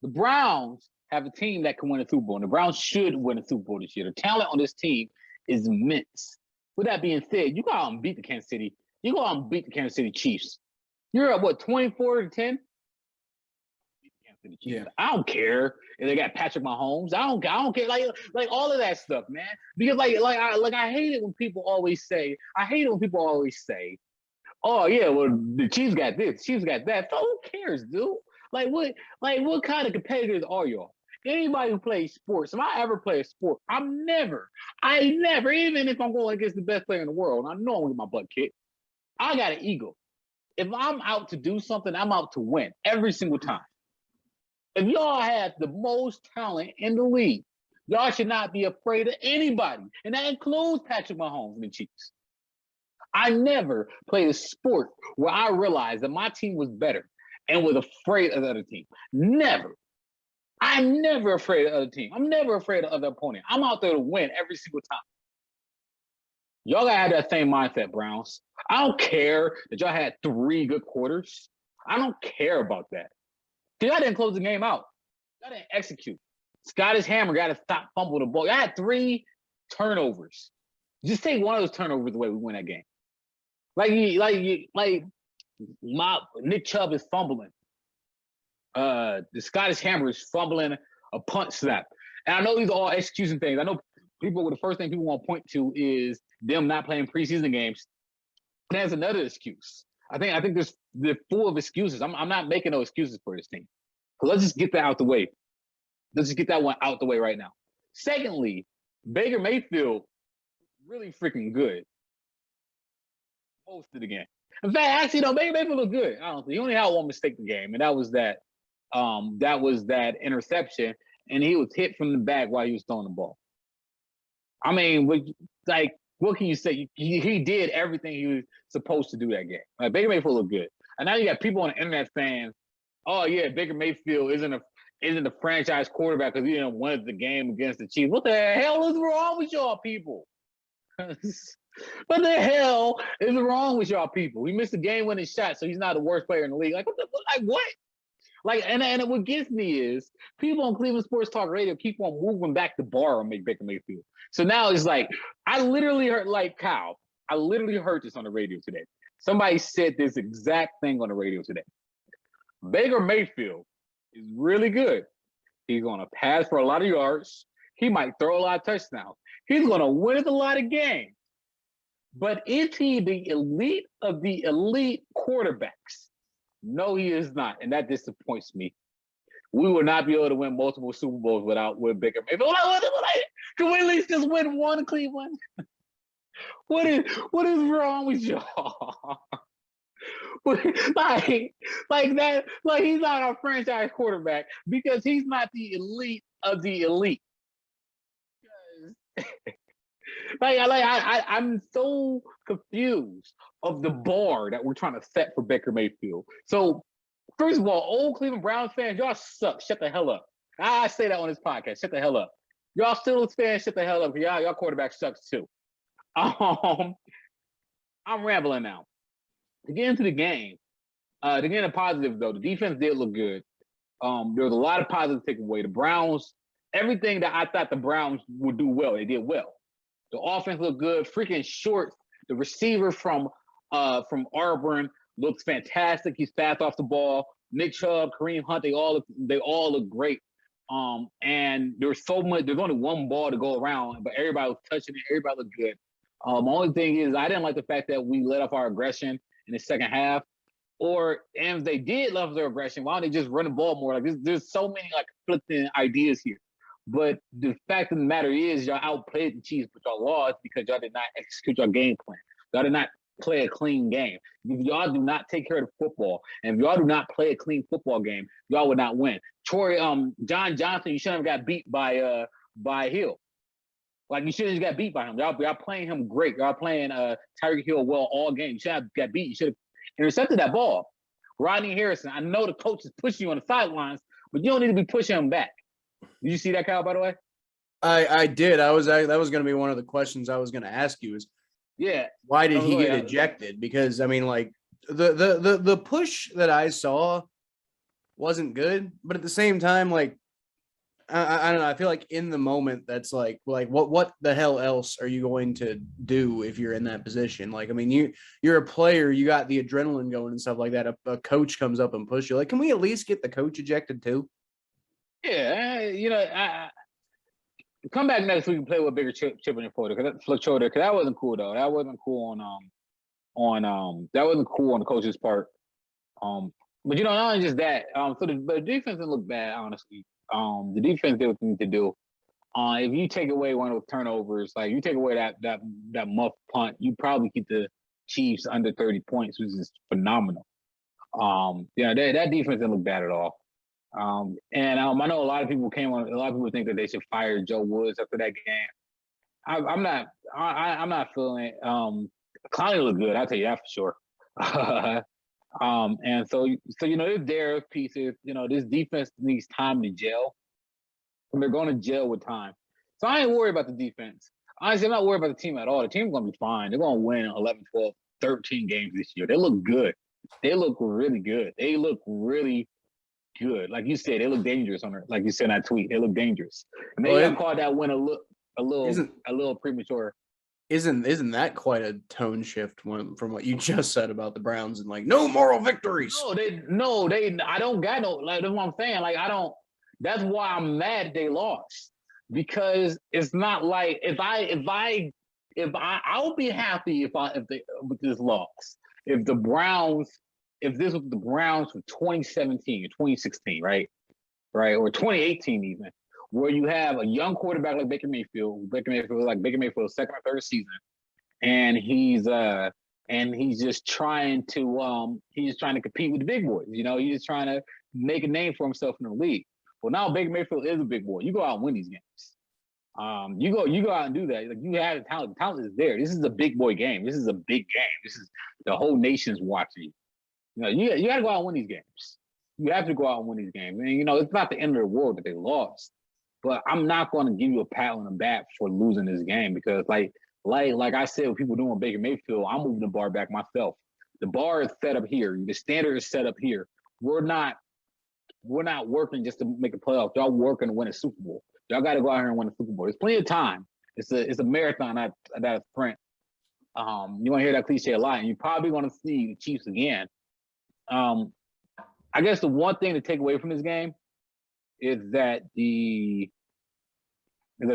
the Browns have a team that can win a Super Bowl, and the Browns should win a Super Bowl this year. The talent on this team is immense. With that being said, you go out and beat the Kansas City. You go out and beat the Kansas City Chiefs. You're at 24-10? Yeah. I don't care if they got Patrick Mahomes. I don't care. Like all of that stuff, man. Because I hate it when people always say, oh yeah, well the Chiefs got this, the Chiefs got that. So who cares, dude? What kind of competitors are y'all? Anybody who plays sports, if I ever play a sport, I never, even if I'm going against the best player in the world, and I know I'm gonna get my butt kicked, I got an ego. If I'm out to do something, I'm out to win every single time. If y'all have the most talent in the league, y'all should not be afraid of anybody. And that includes Patrick Mahomes and the Chiefs. I never played a sport where I realized that my team was better and was afraid of the other team. Never. I'm never afraid of the other team. I'm never afraid of the other opponent. I'm out there to win every single time. Y'all gotta have that same mindset, Browns. I don't care that y'all had 3 good quarters. I don't care about that. Y'all didn't close the game out. Y'all didn't execute. Scottish Hammer got to stop fumble the ball. Y'all had 3 turnovers. Just take one of those turnovers away, we win that game. Nick Chubb is fumbling. The Scottish Hammer is fumbling a punt snap. And I know these are all execution things. I know the first thing people want to point to is them not playing preseason games. There's another excuse. I think they're full of excuses. I'm not making no excuses for this team. So let's just get that out the way. Let's just get that one out the way right now. Secondly, Baker Mayfield really freaking good most of the game. In fact, actually, Baker Mayfield looked good. Honestly, he only had one mistake in the game, and that was that interception, and he was hit from the back while he was throwing the ball. I mean, what can you say? He did everything he was supposed to do that game. Baker Mayfield looked good. And now you got people on the internet saying, oh, yeah, Baker Mayfield isn't a franchise quarterback because he didn't win the game against the Chiefs. What the hell is wrong with y'all people? What the hell is wrong with y'all people? He missed a game-winning shot, so he's not the worst player in the league. What? And what gets me is people on Cleveland Sports Talk Radio keep on moving back the bar on Baker Mayfield. So now it's like, I literally heard this on the radio today. Somebody said this exact thing on the radio today. Baker Mayfield is really good. He's going to pass for a lot of yards. He might throw a lot of touchdowns. He's going to win a lot of games. But is he the elite of the elite quarterbacks? No, he is not, and that disappoints me. We will not be able to win multiple Super Bowls with Baker Mayfield. Can we at least just win one, Cleveland? What is wrong with y'all? like that, like he's not our franchise quarterback because he's not the elite of the elite. I'm so confused of the bar that we're trying to set for Baker Mayfield. So, first of all, old Cleveland Browns fans, y'all suck. Shut the hell up. I say that on this podcast. Shut the hell up. Y'all Steelers fans, shut the hell up. Y'all quarterback sucks too. I'm rambling now. To get into the game, to get into positive though, the defense did look good. There was a lot of positive takeaway. The Browns, everything that I thought the Browns would do well, they did well. The offense looked good. Freaking Short, the receiver from Auburn, looks fantastic. He's fast off the ball. Nick Chubb, Kareem Hunt, they all look great. And there's only one ball to go around, but everybody was touching it. Everybody looked good. The only thing is, I didn't like the fact that we let off our aggression in the second half. And if they did let off their aggression, why don't they just run the ball more? Like there's so many like conflicting ideas here. But the fact of the matter is, y'all outplayed the Chiefs, but y'all lost because y'all did not execute your game plan. Y'all did not play a clean game. If y'all do not take care of the football, and if y'all do not play a clean football game, y'all would not win. John Johnson, you shouldn't have got beat by Hill. Like you shouldn't have got beat by him. Y'all playing him great. Y'all playing Tyreek Hill well all game. You should have got beat. You should have intercepted that ball. Rodney Harrison, I know the coach is pushing you on the sidelines, but you don't need to be pushing him back. Did you see that, Kyle, by the way? I did. That was going to be one of the questions I was going to ask you is, why did he get ejected? Because I mean, like the push that I saw wasn't good, but at the same time, like I don't know. I feel like in the moment, that's like what the hell else are you going to do if you're in that position? Like, I mean, you're a player, you got the adrenaline going and stuff like that. A coach comes up and pushes you. Like, can we at least get the coach ejected too? Yeah, come back next week and play with bigger chip on your shoulder because that wasn't cool though. That wasn't cool that wasn't cool on the coach's part. But not only just that. So the defense didn't look bad, honestly. The defense did what they need to do. If you take away one of those turnovers, like you take away that muff punt, you probably keep the Chiefs under 30 points, which is phenomenal. That defense didn't look bad at all. And I know a lot of people think that they should fire Joe Woods after that game. I'm not feeling it. Clowney looked good, I'll tell you that for sure. And so there's their pieces. This defense needs time to gel. And they're going to gel with time. So I ain't worried about the defense. Honestly, I'm not worried about the team at all. The team's going to be fine. They're going to win 11, 12, 13 games this year. They look good. They look really good. They look really good. Like you said, they look dangerous like you said in that tweet. They look dangerous. And maybe I called that win a little premature. Isn't that quite a tone shift from what you just said about the Browns and like no moral victories? No, I don't got no, like that's what I'm saying. Like that's why I'm mad they lost. Because it's not like I would be happy with this loss. If this was the Browns from 2017 or 2016, right? Or 2018 even, where you have a young quarterback like Baker Mayfield's second or third season, and he's just trying to compete with the big boys. He's just trying to make a name for himself in the league. Well, now Baker Mayfield is a big boy. You go out and win these games. You go out and do that. Like you have the talent. The talent is there. This is a big boy game. This is a big game. This is the whole nation's watching you. You got to go out and win these games. You have to go out and win these games. And it's not the end of the world that they lost. But I'm not going to give you a pat on the back for losing this game because, like I said, what people doing with Baker Mayfield, I'm moving the bar back myself. The bar is set up here. The standard is set up here. We're not working just to make a playoff. Y'all working to win a Super Bowl. Y'all got to go out here and win a Super Bowl. There's plenty of time. It's a marathon, not a sprint. You want to hear that cliche a lot, and you probably want to see the Chiefs again. I guess the one thing to take away from this game is that the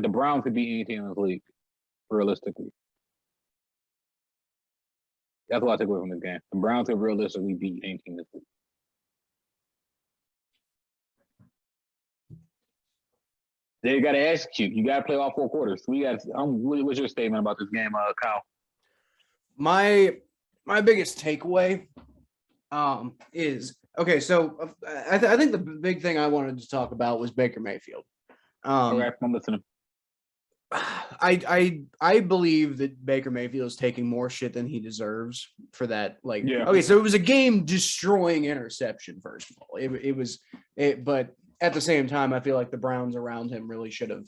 Browns could beat anything in this league, realistically. That's what I took away from this game. The Browns have realistically beat any team this week. They got to execute. You got to play all 4 quarters. What's your statement about this game, Kyle? My biggest takeaway is okay. So I think the big thing I wanted to talk about was Baker Mayfield. Okay, I'm listening. I believe that Baker Mayfield is taking more shit than he deserves for that. Yeah. Okay, so it was a game destroying interception. First of all, but at the same time, I feel like the Browns around him really should have.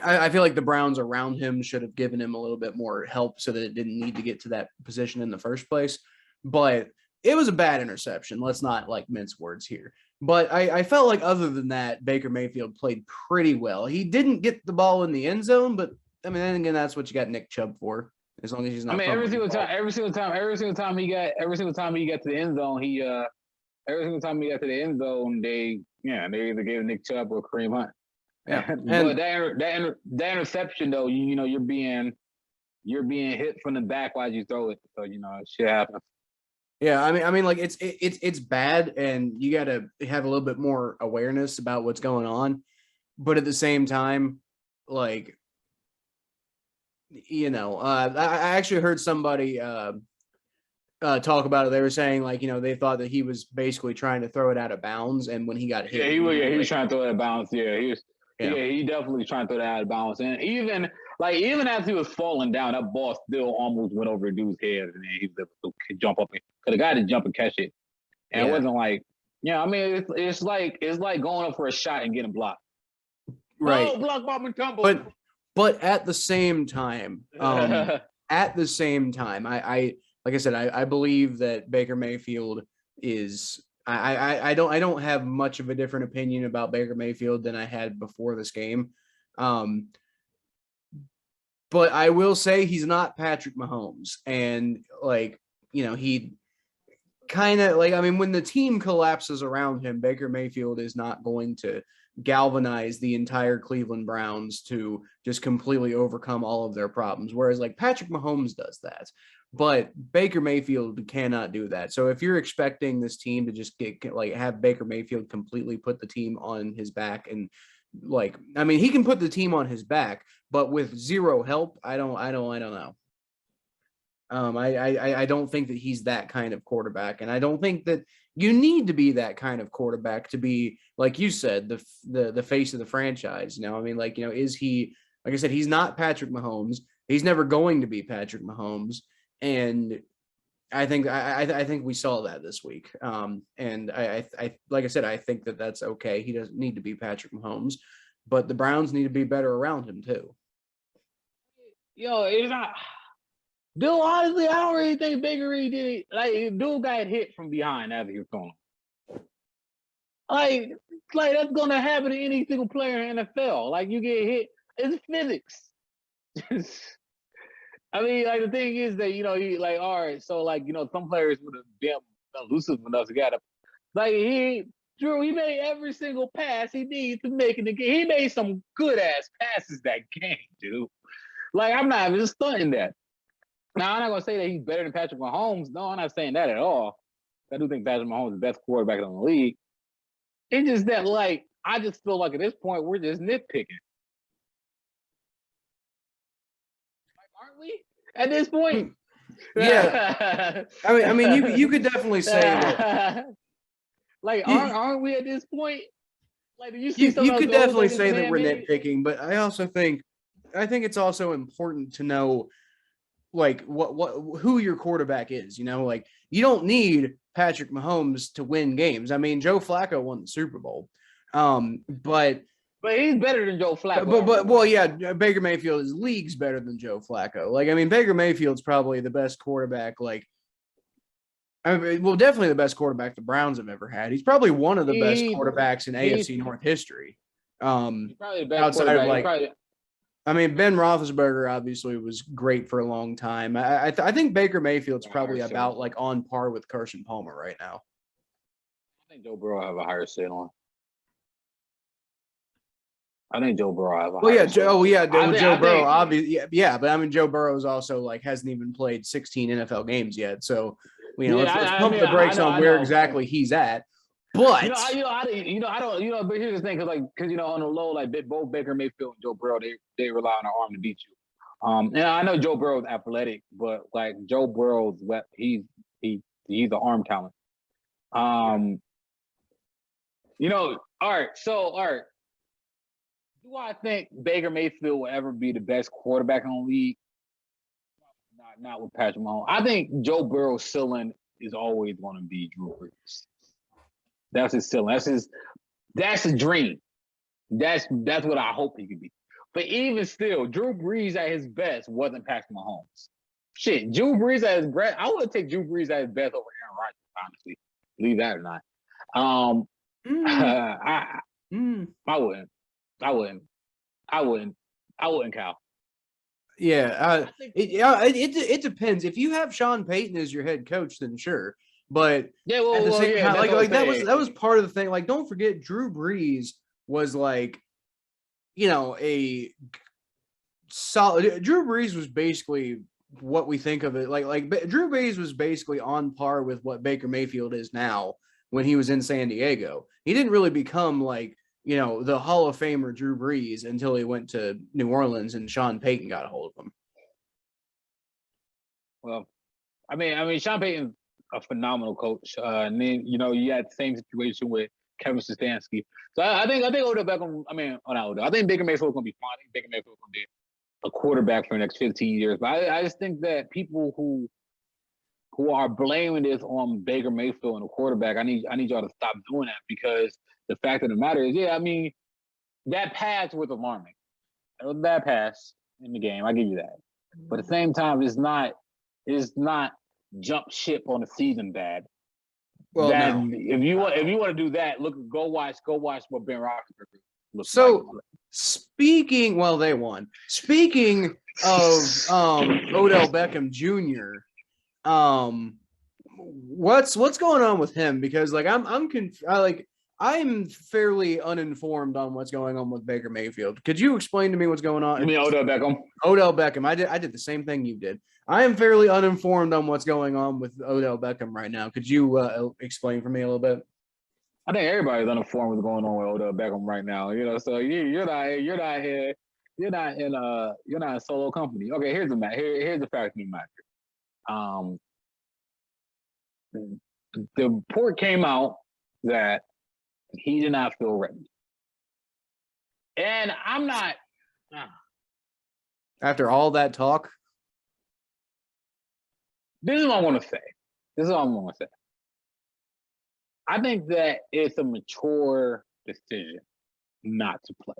I feel like the Browns around him should have given him a little bit more help so that it didn't need to get to that position in the first place. But it was a bad interception. Let's not mince words here. But I felt like other than that, Baker Mayfield played pretty well. He didn't get the ball in the end zone, but I mean, then again, that's what you got Nick Chubb for. As long as he's not. I mean, every single time he got to the end zone, they either gave Nick Chubb or Kareem Hunt. Yeah, but that interception though, you're being hit from the back while you throw it, so shit happens. Yeah, I mean, it's bad, and you got to have a little bit more awareness about what's going on, but at the same time, I actually heard somebody talk about it. They were saying they thought that he was basically trying to throw it out of bounds, and when he got hit, he was trying to throw it out of bounds. Yeah, he was. Yeah, he definitely trying to throw that out of bounds. And even as he was falling down, that ball still almost went over a dude's head, and then he was able to jump up. Because the guy to jump and catch it, and it wasn't it's like going up for a shot and getting blocked. Right, oh, block, bomb, and tumble. But at the same time, I like I said, I believe that Baker Mayfield is. I don't have much of a different opinion about Baker Mayfield than I had before this game. But I will say he's not Patrick Mahomes. And he kind of when the team collapses around him, Baker Mayfield is not going to galvanize the entire Cleveland Browns to just completely overcome all of their problems. Whereas Patrick Mahomes does that. But Baker Mayfield cannot do that. So if you're expecting this team to just have Baker Mayfield completely put the team on his back and he can put the team on his back, but with zero help, I don't know. I don't think that he's that kind of quarterback, and I don't think that you need to be that kind of quarterback to be, like you said, the face of the franchise. Is he? Like I said, he's not Patrick Mahomes. He's never going to be Patrick Mahomes. And I think we saw that this week. And I like I said, I think that that's okay. He doesn't need to be Patrick Mahomes, but the Browns need to be better around him too. It's not. Dude, honestly, I don't really think Baker really did it. Dude got hit from behind after he was thrown. That's gonna happen to any single player in the NFL. You get hit. It's physics. I mean, the thing is that, all right, so, some players would have been elusive enough to get up. He made every single pass he needs to make in the game. He made some good-ass passes that game, dude. I'm not even stunting that. Now, I'm not going to say that he's better than Patrick Mahomes. No, I'm not saying that at all. I do think Patrick Mahomes is the best quarterback in the league. It's just that, I just feel like at this point, we're just nitpicking. Aren't we? At this point? Yeah. I mean, you could definitely say that. Aren't we at this point? Do you see you could definitely say that we're nitpicking, but I also think it's also important to know who your quarterback is. You don't need Patrick Mahomes to win games. I mean, Joe Flacco won the Super Bowl. But he's better than Joe Flacco. But Baker Mayfield is leagues better than Joe Flacco. Baker Mayfield's probably the best quarterback. Definitely the best quarterback the Browns have ever had. He's probably one of the best quarterbacks in AFC North history. He's probably the best outside of Ben Roethlisberger obviously was great for a long time. I think Baker Mayfield's probably about on par with Carson Palmer right now. I think Joe Burrow have a higher ceiling. I think Joe Burrow. Well, yeah, Joe Burrow, think, obviously, yeah, but I mean, Joe Burrow's also like hasn't even played 16 NFL games yet, so let's pump the brakes on where exactly he's at. But I don't. But here's the thing, because on the low, like both Baker Mayfield and Joe Burrow, they rely on their arm to beat you. And I know Joe Burrow's athletic, but like Joe Burrow's he's an arm talent. All right. So, all right. Do I think Baker Mayfield will ever be the best quarterback in the league? Not with Patrick Mahomes. I think Joe Burrow's ceiling is always going to be Drew Brees. That's his ceiling. That's a dream. That's what I hope he could be. But even still, Drew Brees at his best wasn't Patrick Mahomes. Shit, Drew Brees at his best. I would take Drew Brees at his best over Aaron Rodgers, honestly. Believe that or not. I wouldn't, Cal. Yeah, it depends. If you have Sean Payton as your head coach, then sure. But at the same time, that was part of the thing. Like, don't forget, Drew Brees was like, a solid. Drew Brees was basically what we think of it. Like Drew Brees was basically on par with what Baker Mayfield is now when he was in San Diego. He didn't really become like, the Hall of Famer Drew Brees until he went to New Orleans and Sean Payton got a hold of him. Well, I mean, Sean Payton's a phenomenal coach. And then, you had the same situation with Kevin Stefanski. So I think Odell Beckham, I think Baker Mayfield's going to be fine. I think Baker Mayfield's going to be a quarterback for the next 15 years. But I just think that people who are blaming this on Baker Mayfield and the quarterback, I need y'all to stop doing that, because the fact of the matter is, that pass was alarming. It was a bad pass in the game. I give you that. But at the same time, it's not jump ship on the season bad. Well, no. If you want to do that, go watch what Ben Roethlisberger looks so, like. Speaking of Odell Beckham Jr., what's going on with him? Because I'm fairly uninformed on what's going on with Baker Mayfield. Could you explain to me what's going on? You mean Odell Beckham? Odell Beckham. I did the same thing you did. I am fairly uninformed on what's going on with Odell Beckham right now. Could you explain for me a little bit? I think everybody's uninformed what's going on with Odell Beckham right now. So you're not in solo company. Okay, here's the matter. Here's the fact of the matter. The report came out that he did not feel ready, and I'm not. After all that talk, this is what I want to say. I think that it's a mature decision not to play.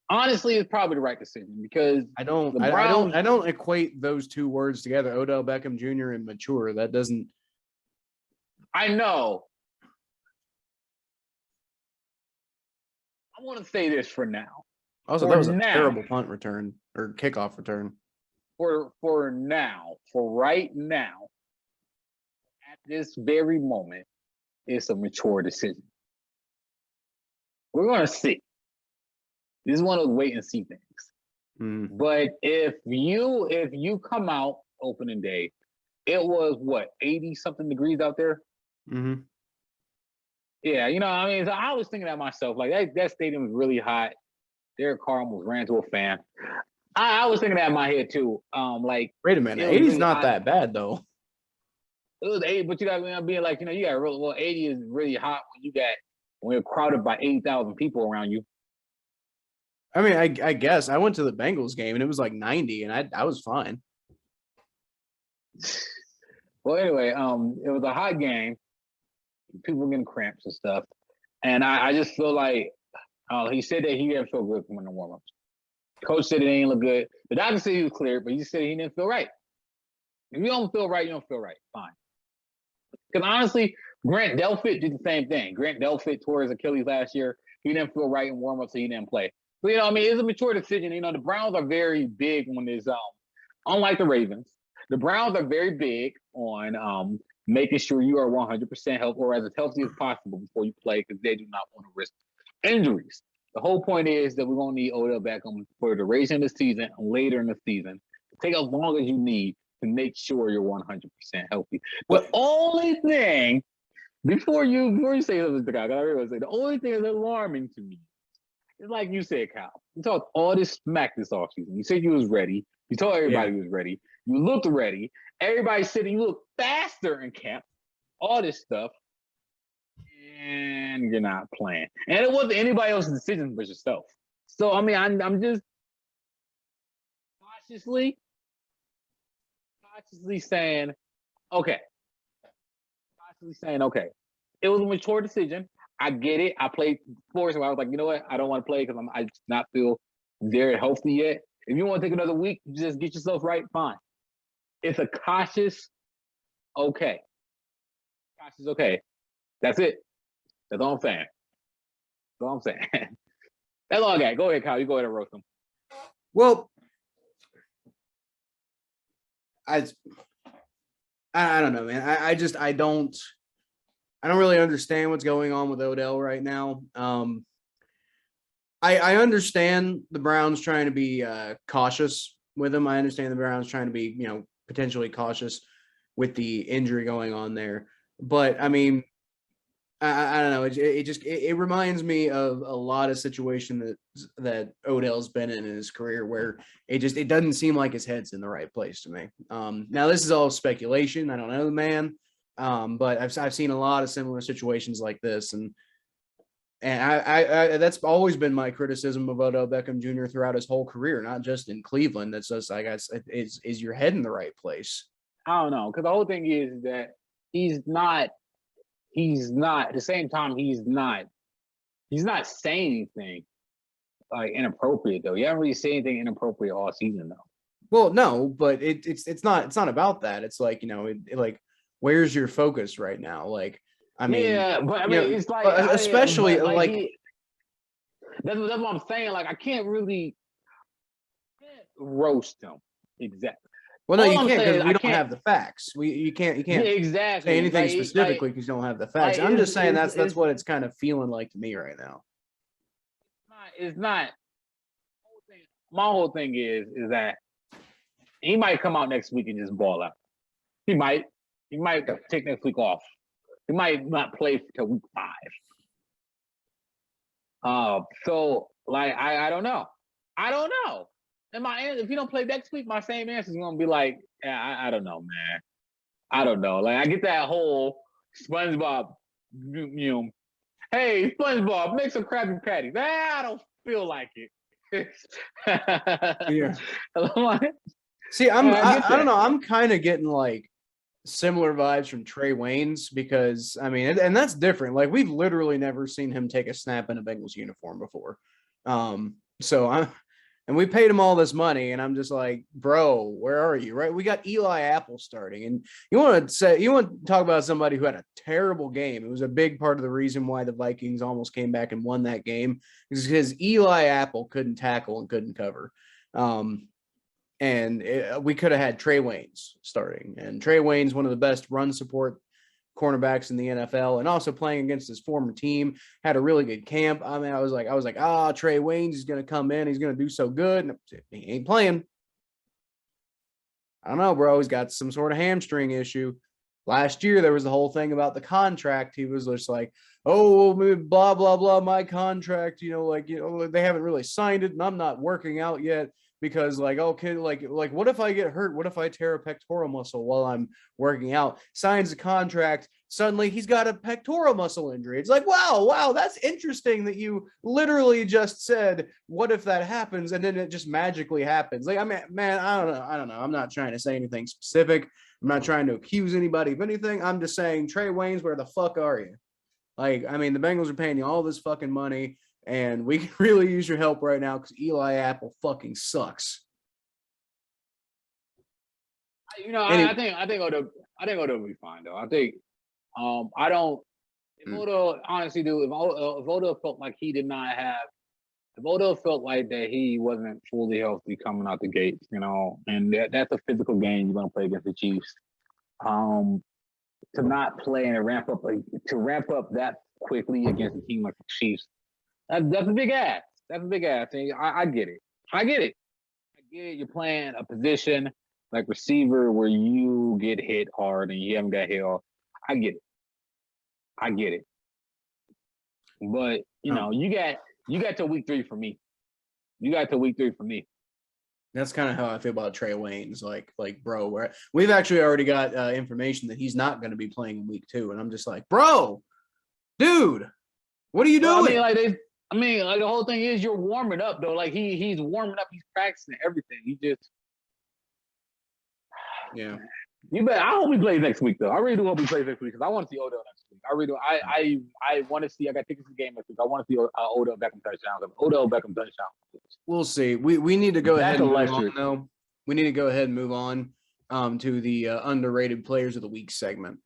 Honestly, it's probably the right decision, because I don't equate those two words together. Odell Beckham Jr. and mature. That doesn't. I know. I want to say this for now. Also, that was a terrible punt return or kickoff return. For right now, at this very moment, it's a mature decision. We're going to see. This is one of those wait and see things. But if you come out opening day, it was 80 something degrees out there. Mm-hmm. Yeah, so I was thinking that myself. Like that stadium was really hot. Derek Carr almost ran to a fan. I was thinking that in my head too. Wait a minute, 80's really not that bad though. It was 80, but you got to be like, you got 80 is really hot when you're crowded by 80,000 people around you. I mean, I guess I went to the Bengals game and it was like 90, and I was fine. Well, anyway, it was a hot game. People were getting cramps and stuff, and I just feel like he said that he didn't feel good coming to warm-ups. Coach said it didn't look good. The doctor said he was clear, but he said he didn't feel right. If you don't feel right, you don't feel right. Fine. Because honestly, Grant Delpit did the same thing. Grant Delpit tore his Achilles last year. He didn't feel right in warm-up, so he didn't play. But, it's a mature decision. The Browns are very big on this. Unlike the Ravens, the Browns are very big on making sure you are 100% healthy or as healthy as possible before you play, because they do not want to risk injuries. The whole point is that we're gonna need Odell Beckham for the duration of the season and later in the season. Take as long as you need to make sure you're 100% healthy. The only thing before you say something, I gotta say the only thing that's alarming to me is like you said, Kyle. You talked all this smack this offseason. You said you was ready. You told everybody you was ready. You looked ready. Everybody's sitting. You look faster in camp. All this stuff, and you're not playing. And it wasn't anybody else's decision but yourself. So I mean, I'm just cautiously saying, okay. It was a mature decision. I get it. I played sports, so I was like, you know what? I don't want to play because I just not feel very healthy yet. If you want to take another week, just get yourself right, fine. It's a cautious, okay. Cautious, okay. That's it. That's all I'm saying. That's all I got. Go ahead, Kyle. You go ahead and roast them. Well, I don't know, man. I don't really understand what's going on with Odell right now. I understand the Browns trying to be cautious with him. I understand the Browns trying to be, potentially cautious with the injury going on there. But I mean, I don't know. It reminds me of a lot of situations that Odell's been in his career where it doesn't seem like his head's in the right place to me. Now this is all speculation. I don't know the man, but I've seen a lot of similar situations like this, and I that's always been my criticism of Odell Beckham Jr. throughout his whole career, not just in Cleveland. That's just, I guess, is your head in the right place? I don't know, because the whole thing is that he's not. At the same time, he's not saying anything like inappropriate though. He hasn't really said anything inappropriate all season though. Well, no, but it's not about that. It's like, like, where's your focus right now? Like, I mean, yeah, but I mean, it's like, especially that's what I'm saying. Like, I can't roast him exactly. Well, no, you can't, because we don't have the facts. You can't exactly say anything specifically because you don't have the facts. I'm just saying that's what it's kind of feeling like to me right now. It's not. My whole thing is that he might come out next week and just ball out. He might take next week off. He might not play till week 5. So like I don't know. And my answer, if you don't play next week, my same answer is gonna be like, yeah, I don't know, man. I don't know. Like, I get that whole SpongeBob, hey, SpongeBob, make some Krabby Patties. I don't feel like it. Yeah. See, I don't know. I'm kind of getting like similar vibes from Trey Waynes, because I mean, and that's different. Like, we've literally never seen him take a snap in a Bengals uniform before. And we paid him all this money, and I'm just like, bro, where are you? Right? We got Eli Apple starting, and you want to talk about somebody who had a terrible game. It was a big part of the reason why the Vikings almost came back and won that game, is because Eli Apple couldn't tackle and couldn't cover. We could have had Trey Waynes starting, and Trey Waynes, one of the best run support cornerbacks in the NFL, and also playing against his former team, had a really good camp. I mean, I was like, Trey Waynes is going to come in. He's going to do so good. And he ain't playing. I don't know, bro. He's got some sort of hamstring issue. Last year, there was the whole thing about the contract. He was just like, oh, blah, blah, blah, my contract, they haven't really signed it, and I'm not working out yet. Because what if I get hurt? What if I tear a pectoral muscle while I'm working out? Signs a contract. Suddenly he's got a pectoral muscle injury. It's like, wow, that's interesting that you literally just said, what if that happens? And then it just magically happens. Like, I mean, man, I don't know. I'm not trying to say anything specific. I'm not trying to accuse anybody of anything. I'm just saying, Trey Waynes, where the fuck are you? Like, I mean, the Bengals are paying you all this fucking money, and we can really use your help right now because Eli Apple fucking sucks. I think Odell will be fine though. I think I don't. If Odell, honestly, dude, if Odell felt like he did not have, if Odell felt like that he wasn't fully healthy coming out the gates, and that's a physical game you're gonna play against the Chiefs. To not play and ramp up that quickly against a team like the Chiefs, That's a big ass. That's a big ass. And I get it. I get it. You're playing a position like receiver where you get hit hard and you haven't got hit hard. I get it. But you know, you got to week 3 for me. That's kind of how I feel about Trey Waynes. Like, bro, we've actually already got information that he's not going to be playing in week 2, and I'm just like, bro, dude, what are you doing? I mean, like the whole thing is you're warming up though. Like he's warming up, he's practicing everything. He just, yeah. You bet. I hope he plays next week though. I really do hope he plays next week because I want to see Odell next week. I really do. I want to see. I got tickets to the game next week. I want to see Odell Beckham touchdown. Odell Beckham touchdown. We'll see. We need to go ahead and move on though. We need to go ahead and move on to the underrated players of the week segment.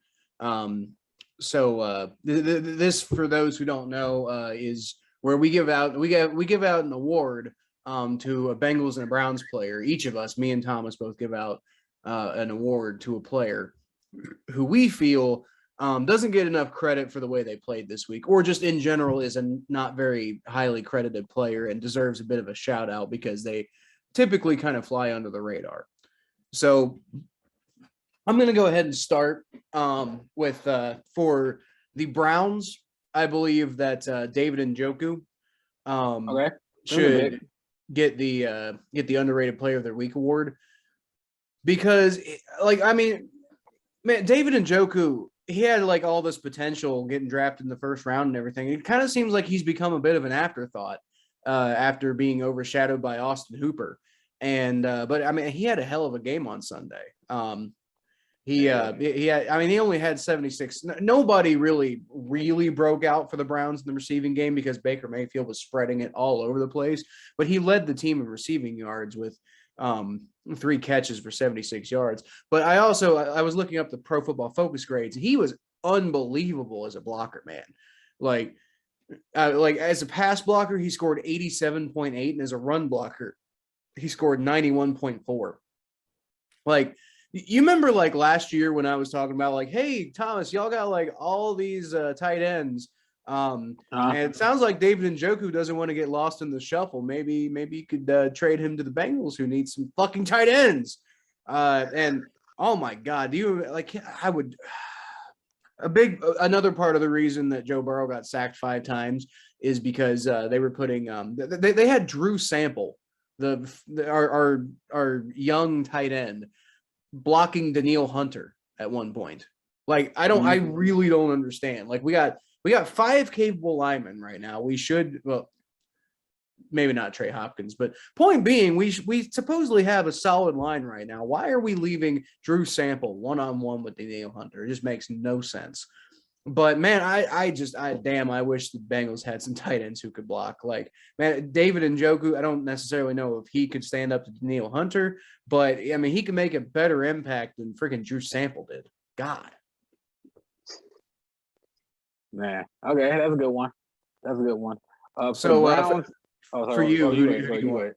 So this, for those who don't know, is where we give out an award to a Bengals and a Browns player. Each of us, me and Thomas, both give out an award to a player who we feel doesn't get enough credit for the way they played this week, or just in general is a not very highly credited player and deserves a bit of a shout out because they typically kind of fly under the radar. So I'm going to go ahead and start with for the Browns. I believe that David Njoku should get the underrated player of the week award. Because, like, I mean, man, David Njoku, he had, like, all this potential getting drafted in the first round and everything. It kind of seems like he's become a bit of an afterthought after being overshadowed by Austin Hooper. And, but, I mean, he had a hell of a game on Sunday. He only had 76. Nobody really broke out for the Browns in the receiving game because Baker Mayfield was spreading it all over the place. But he led the team in receiving yards with 3 catches for 76 yards. But I was looking up the Pro Football Focus grades. He was unbelievable as a blocker, man. Like as a pass blocker, he scored 87.8, and as a run blocker, he scored 91.4. Like, you remember like last year when I was talking about like, hey, Thomas, y'all got like all these tight ends. And it sounds like David Njoku doesn't want to get lost in the shuffle. Maybe you could trade him to the Bengals, who need some fucking tight ends. And oh my God, another part of the reason that Joe Burrow got sacked 5 times is because they were putting they had Drew Sample, our young tight end, blocking Danielle Hunter at one point. Like, I really don't understand. Like, we got 5 capable linemen right now. We should, well, maybe not Trey Hopkins, but point being, we supposedly have a solid line right now. Why are we leaving Drew Sample one-on-one with Danielle Hunter? It just makes no sense. But man, I wish the Bengals had some tight ends who could block. Like, man, David Njoku, I don't necessarily know if he could stand up to Danielle Hunter, but I mean, he can make a better impact than freaking Drew Sample did. God. Man, okay, that's a good one. For you, who do you want?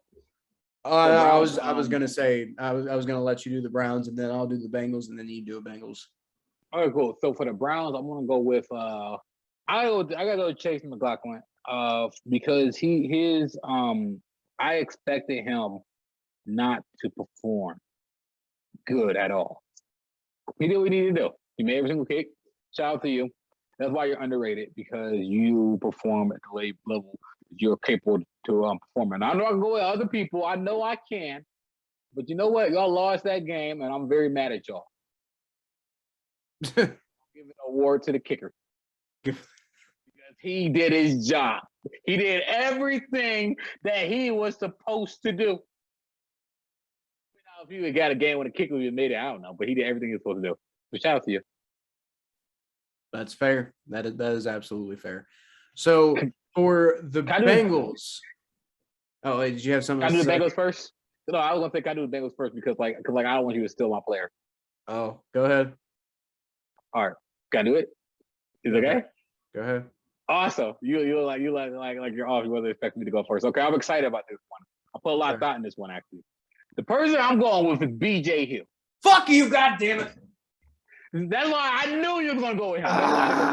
I was gonna say I was gonna let you do the Browns, and then I'll do the Bengals, and then you do the Bengals. All right, cool. So for the Browns, I'm gonna go with I gotta go Chase McLaughlin because I expected him not to perform good at all. He did what he needed to do. He made every single kick. Shout out to you. That's why you're underrated, because you perform at the level you're capable to perform. And I know I can go with other people. I know I can. But you know what? Y'all lost that game, and I'm very mad at y'all. Give an award to the kicker. Because he did his job. He did everything that he was supposed to do. If you had got a game when a kicker would have made it, I don't know. But he did everything he was supposed to do. So shout out to you. That's fair. That is absolutely fair. So for the Bengals. Oh, did you have something? Can I do the Bengals first? No, I was gonna think I do the Bengals first because I don't want you to steal my player. Oh, go ahead. All right, can I do it? Is it okay? Go ahead. Awesome. You like you're off. You wasn't expecting me to go first. Okay, I'm excited about this one. I put a lot of thought in this one actually. The person I'm going with is BJ Hill. Fuck you, goddammit. That's why I knew you was gonna go with him. That's why I had to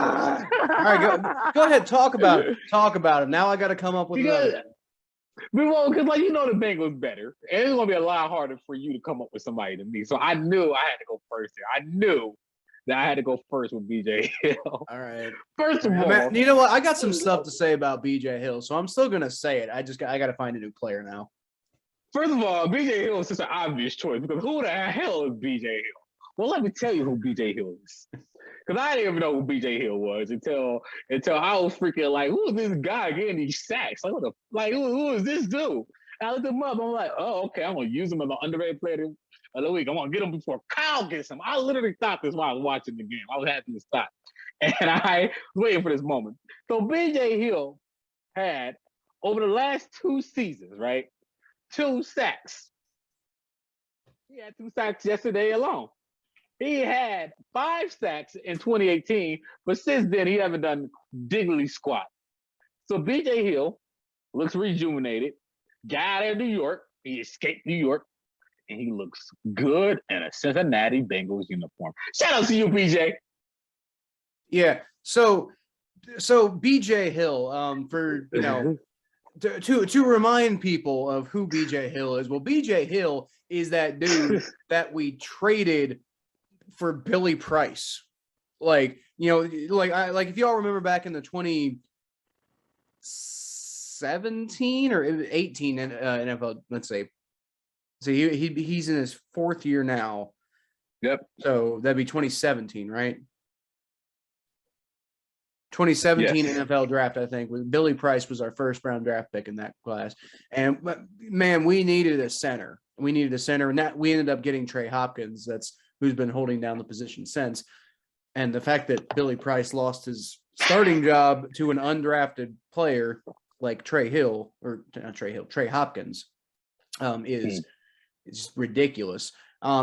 go first. All right, go ahead. Talk about it. Talk about it. Now I got to come up with another. Because like you know the Bengals better, and it's gonna be a lot harder for you to come up with somebody than me. So I knew I had to go first here. I knew that I had to go first with BJ Hill. All right. First of all, man, you know what? I got some stuff to say about BJ Hill, so I'm still gonna say it. I got to find a new player now. First of all, BJ Hill is such an obvious choice because who the hell is BJ Hill? Well, let me tell you who BJ Hill is. Because I didn't even know who BJ Hill was until I was freaking like, who is this guy getting these sacks? Like, who is this dude? And I looked him up. I'm like, oh, okay, I'm gonna use him as an underrated player of the week. I'm gonna get him before Kyle gets him. I literally thought this while I was watching the game. I was happy to stop, and I was waiting for this moment. So BJ Hill had over the last 2 seasons, right? 2 sacks. He had 2 sacks yesterday alone. He had 5 sacks in 2018, but since then he haven't done diddly squat. So BJ Hill looks rejuvenated. Got out of New York. He escaped New York, and he looks good in a Cincinnati Bengals uniform. Shout out to you, BJ. Yeah. So BJ Hill, for you know. To remind people of who BJ Hill is, well, BJ Hill is that dude that we traded for Billy Price. Like, you know, like if y'all remember back in the 2017 or 18 NFL, let's say. So he's in his 4th year now. Yep. So that'd be 2017, right? 2017 yes. NFL draft, I think, with Billy Price was our first round draft pick in that class. And man, we needed a center. And that we ended up getting Trey Hopkins, who's been holding down the position since. And the fact that Billy Price lost his starting job to an undrafted player like Trey Hopkins is ridiculous.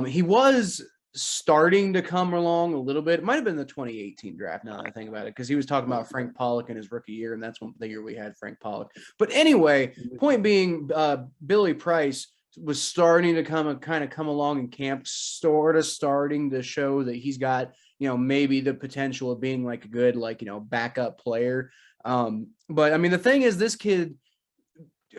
He was starting to come along a little bit. It might have been the 2018 draft now that I think about it, because he was talking about Frank Pollock in his rookie year, and that's the year we had Frank Pollock. But anyway, point being, Billy Price was starting to come along in camp, starting to show that he's got, you know, maybe the potential of being like a good, like, you know, backup player. But I mean, the thing is, this kid,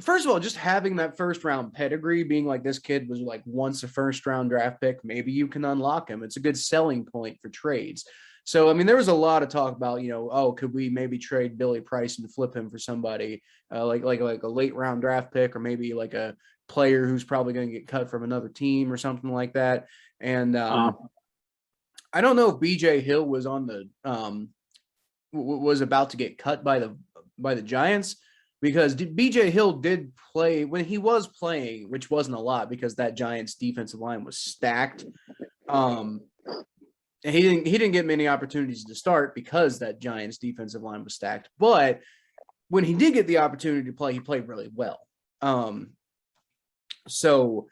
first of all, just having that first round pedigree, being like this kid was like once a first round draft pick, maybe you can unlock him. It's a good selling point for trades. So, I mean, there was a lot of talk about, you know, oh, could we maybe trade Billy Price and flip him for somebody like a late round draft pick, or maybe like a player who's probably going to get cut from another team or something like that. And I don't know if BJ Hill was on the was about to get cut by the Giants, because BJ Hill did play when he was playing, which wasn't a lot because that Giants defensive line was stacked. And he didn't get many opportunities to start because that Giants defensive line was stacked. But when he did get the opportunity to play, he played really well. So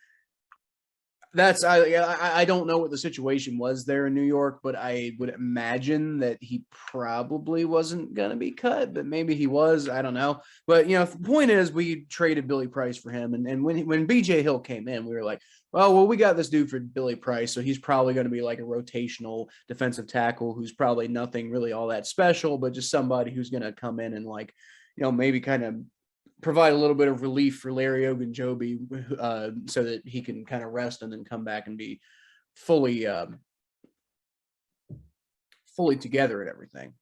that's I don't know what the situation was there in New York, but I would imagine that he probably wasn't going to be cut, but maybe he was. I don't know. But, you know, the point is, we traded Billy Price for him. And when BJ Hill came in, we were like, well, we got this dude for Billy Price, so he's probably going to be like a rotational defensive tackle who's probably nothing really all that special, but just somebody who's going to come in and, like, you know, maybe kind of provide a little bit of relief for Larry Ogunjobi, so that he can kind of rest and then come back and be fully together and everything.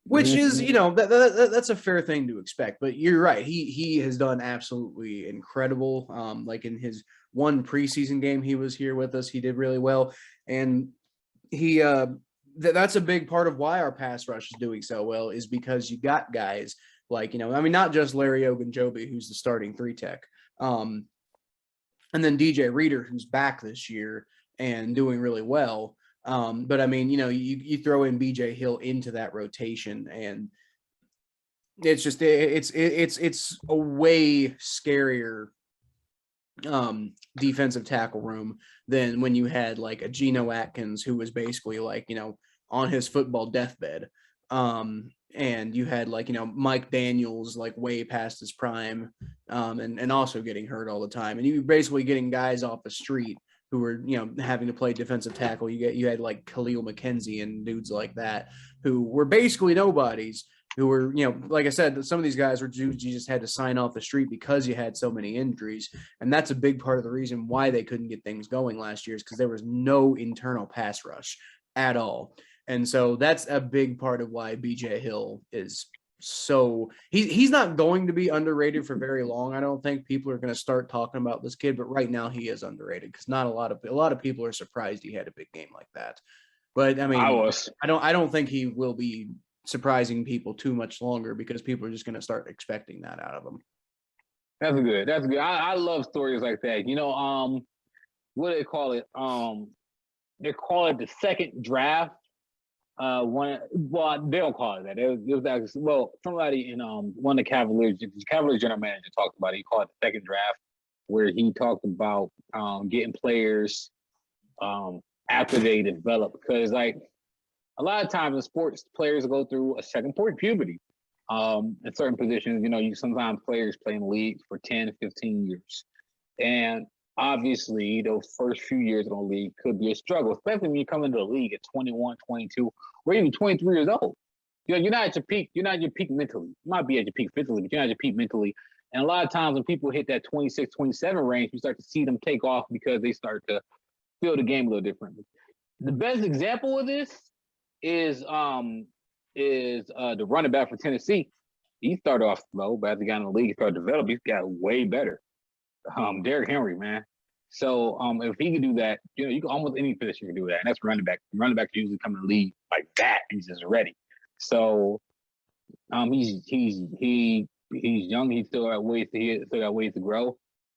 Which is, you know, that's a fair thing to expect. But you're right. He has done absolutely incredible. Like in his one preseason game he was here with us, he did really well. And he that's a big part of why our pass rush is doing so well, is because you got guys like, you know, I mean, not just Larry Ogunjobi, who's the starting 3-tech, and then DJ Reader, who's back this year and doing really well. But I mean, you know, you throw in BJ Hill into that rotation, and it's just it's a way scarier defensive tackle room than when you had like a Geno Atkins, who was basically like, you know, on his football deathbed. And you had like, you know, Mike Daniels, like way past his prime, and also getting hurt all the time. And you were basically getting guys off the street who were, having to play defensive tackle. You had like Khalil McKenzie and dudes like that who were basically nobodies, who were, like I said, some of these guys were dudes you just had to sign off the street because you had so many injuries. And that's a big part of the reason why they couldn't get things going last year, is because there was no internal pass rush at all. And so that's a big part of why BJ Hill is so he's not going to be underrated for very long. I don't think people are going to start talking about this kid, but right now he is underrated because not a lot of people are surprised he had a big game like that. But I mean, I don't think he will be surprising people too much longer because people are just going to start expecting that out of him. That's good. I love stories like that. What do they call it? They call it the second draft. They don't call it that. It was actually, somebody in one of the Cavaliers general manager talked about it. He called it the second draft, where he talked about getting players after they develop, because like a lot of times in sports, players go through a second puberty. In certain positions, you sometimes players play in the league for 10, 15 years, and obviously, those first few years in the league could be a struggle, especially when you come into the league at 21, 22, or even 23 years old. You're not at your peak. You're not at your peak mentally. You might be at your peak physically, but you're not at your peak mentally. And a lot of times when people hit that 26, 27 range, you start to see them take off because they start to feel the game a little differently. The best example of this is the running back for Tennessee. He started off slow, but as he got in the league, he started to develop. He got way better. Derrick Henry, man. So if he can do that, you can almost any position can do that. And that's running back. Running back usually come in the league like that. He's just ready. So he's young. He still got ways to grow.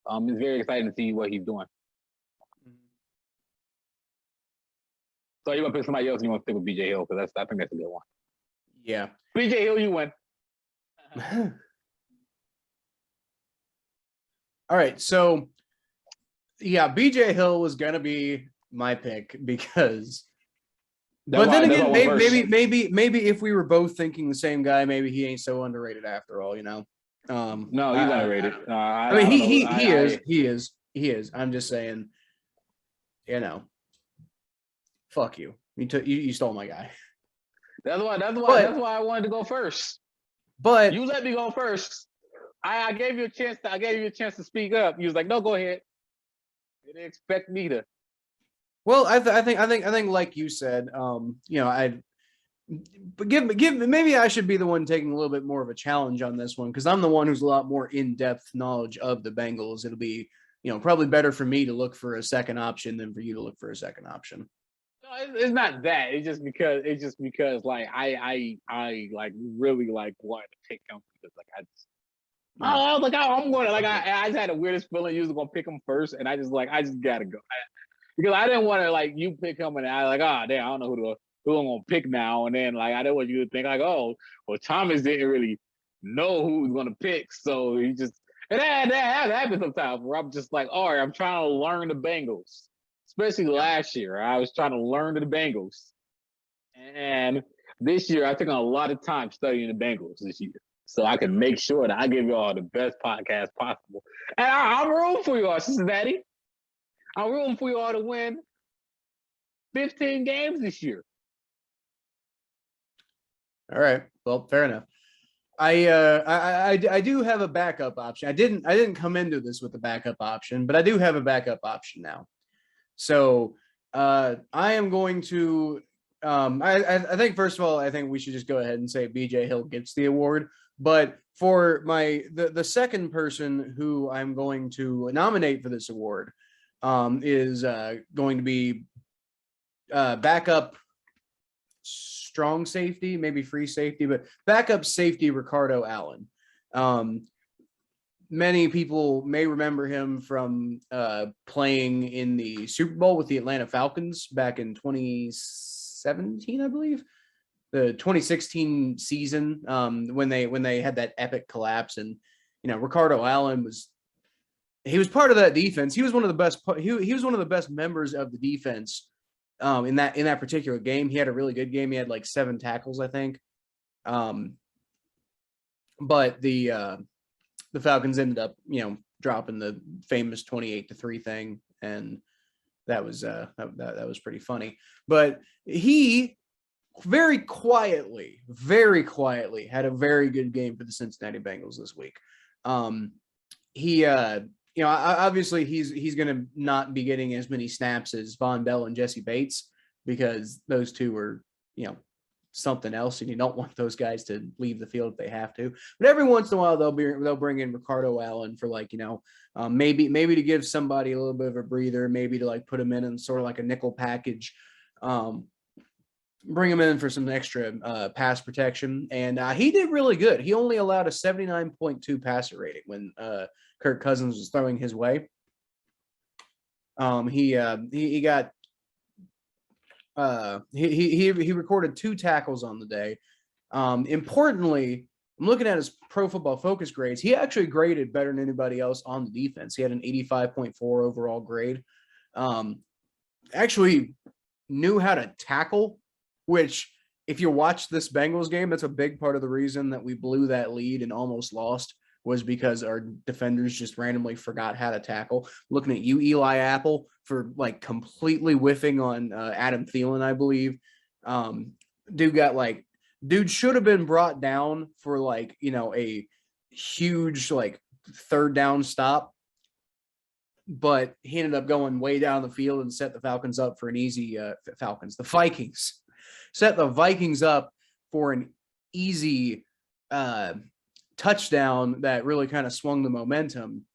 It's very exciting to see what he's doing. So you want to pick somebody else, and you want to stick with BJ Hill, because I think that's a good one. Yeah. BJ Hill, you win. All right, so yeah, BJ Hill was gonna be my pick because, but then again, maybe if we were both thinking the same guy, maybe he ain't so underrated after all, No, he's underrated. He is. I'm just saying, fuck you. You stole my guy. That's why I wanted to go first. But you let me go first. I gave you a chance. I gave you a chance to speak up. You was like, "No, go ahead." You didn't expect me to. Well, I think, like you said, maybe I should be the one taking a little bit more of a challenge on this one, because I'm the one who's a lot more in-depth knowledge of the Bengals. It'll be, probably better for me to look for a second option than for you to look for a second option. No, it's not that. It's just because like I like really like wanted to pick him because like I was like, I'm going to, like, I just had the weirdest feeling you was going to pick him first. And I just got to go. Because I didn't want to, like, you pick him and I was like, damn, I don't know who I'm going to pick now. And then, like, I didn't want you to think, like, well, Thomas didn't really know who he was going to pick. So he just, and that happened sometimes where I'm just like, all right, I'm trying to learn the Bengals. Especially last year, I was trying to learn the Bengals. And this year, I took a lot of time studying the Bengals this year, so I can make sure that I give you all the best podcast possible. And I'm rooting for you all, Cincinnati. I'm rooting for you all to win 15 games this year. All right. Well, fair enough. I do have a backup option. I didn't come into this with a backup option, but I do have a backup option now. So I am going to I think, first of all, I think we should just go ahead and say BJ Hill gets the award. But for the second person who I'm going to nominate for this award is going to be backup strong safety, maybe free safety, but backup safety Ricardo Allen. Many people may remember him from playing in the Super Bowl with the Atlanta Falcons back in 2017, I believe. The 2016 season, when they had that epic collapse, and Ricardo Allen was part of that defense. He was one of the best. He was one of the best members of the defense in that particular game. He had a really good game. He had like 7 tackles, I think. But the Falcons ended up dropping the famous 28-3 thing, and that was pretty funny. But he very quietly had a very good game for the Cincinnati Bengals this week. Obviously he's going to not be getting as many snaps as Von Bell and Jesse Bates because those two are, something else, and you don't want those guys to leave the field if they have to. But every once in a while they'll bring in Ricardo Allen for maybe to give somebody a little bit of a breather, maybe to like put him in sort of like a nickel package. Bring him in for some extra pass protection, and he did really good. He only allowed a 79.2 passer rating when Kirk Cousins was throwing his way. He recorded 2 tackles on the day. Importantly, I'm looking at his Pro Football Focus grades. He actually graded better than anybody else on the defense. He had an 85.4 overall grade. Actually knew how to tackle, which if you watch this Bengals game, that's a big part of the reason that we blew that lead and almost lost, was because our defenders just randomly forgot how to tackle. Looking at you, Eli Apple, for like completely whiffing on Adam Thielen, I believe. Dude should have been brought down for a huge third down stop, but he ended up going way down the field and set the Falcons up for an easy the Vikings set the Vikings up for an easy touchdown that really kind of swung the momentum.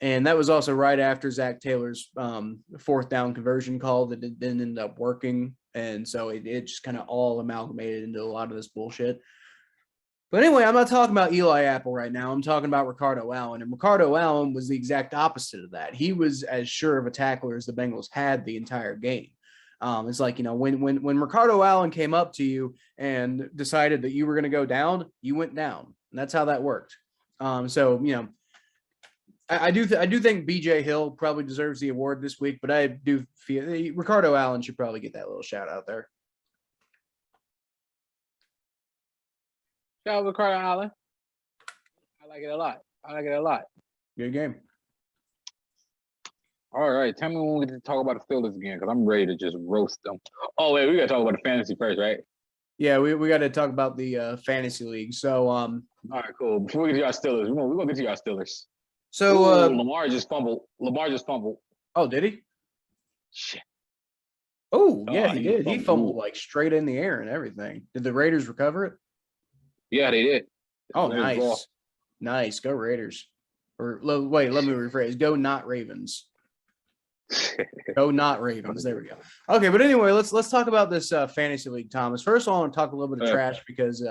And that was also right after Zach Taylor's 4th down conversion call that didn't end up working. And so it just kind of all amalgamated into a lot of this bullshit. But anyway, I'm not talking about Eli Apple right now. I'm talking about Ricardo Allen. And Ricardo Allen was the exact opposite of that. He was as sure of a tackler as the Bengals had the entire game. It's like, when Ricardo Allen came up to you and decided that you were going to go down, you went down. And that's how that worked. I do think BJ Hill probably deserves the award this week, but I do feel Ricardo Allen should probably get that little shout out there. Shout out Ricardo Allen. I like it a lot. Good game. All right, tell me when we get to talk about the Steelers again, because I'm ready to just roast them. Oh wait, we got to talk about the fantasy first, right? Yeah, we got to talk about the fantasy league. So all right, cool. Before we get to our Steelers, we're gonna get to our Steelers. So Lamar just fumbled. Oh, did he? Shit. Oh, yeah, he did. He fumbled straight in the air and everything. Did the Raiders recover it? Yeah, they did. Oh, nice. Nice. Go Raiders. Or wait, let me rephrase. Go not Ravens. Go not Ravens. There we go. Okay, but anyway, let's talk about this fantasy league, Thomas. First of all, I want to talk a little bit of trash because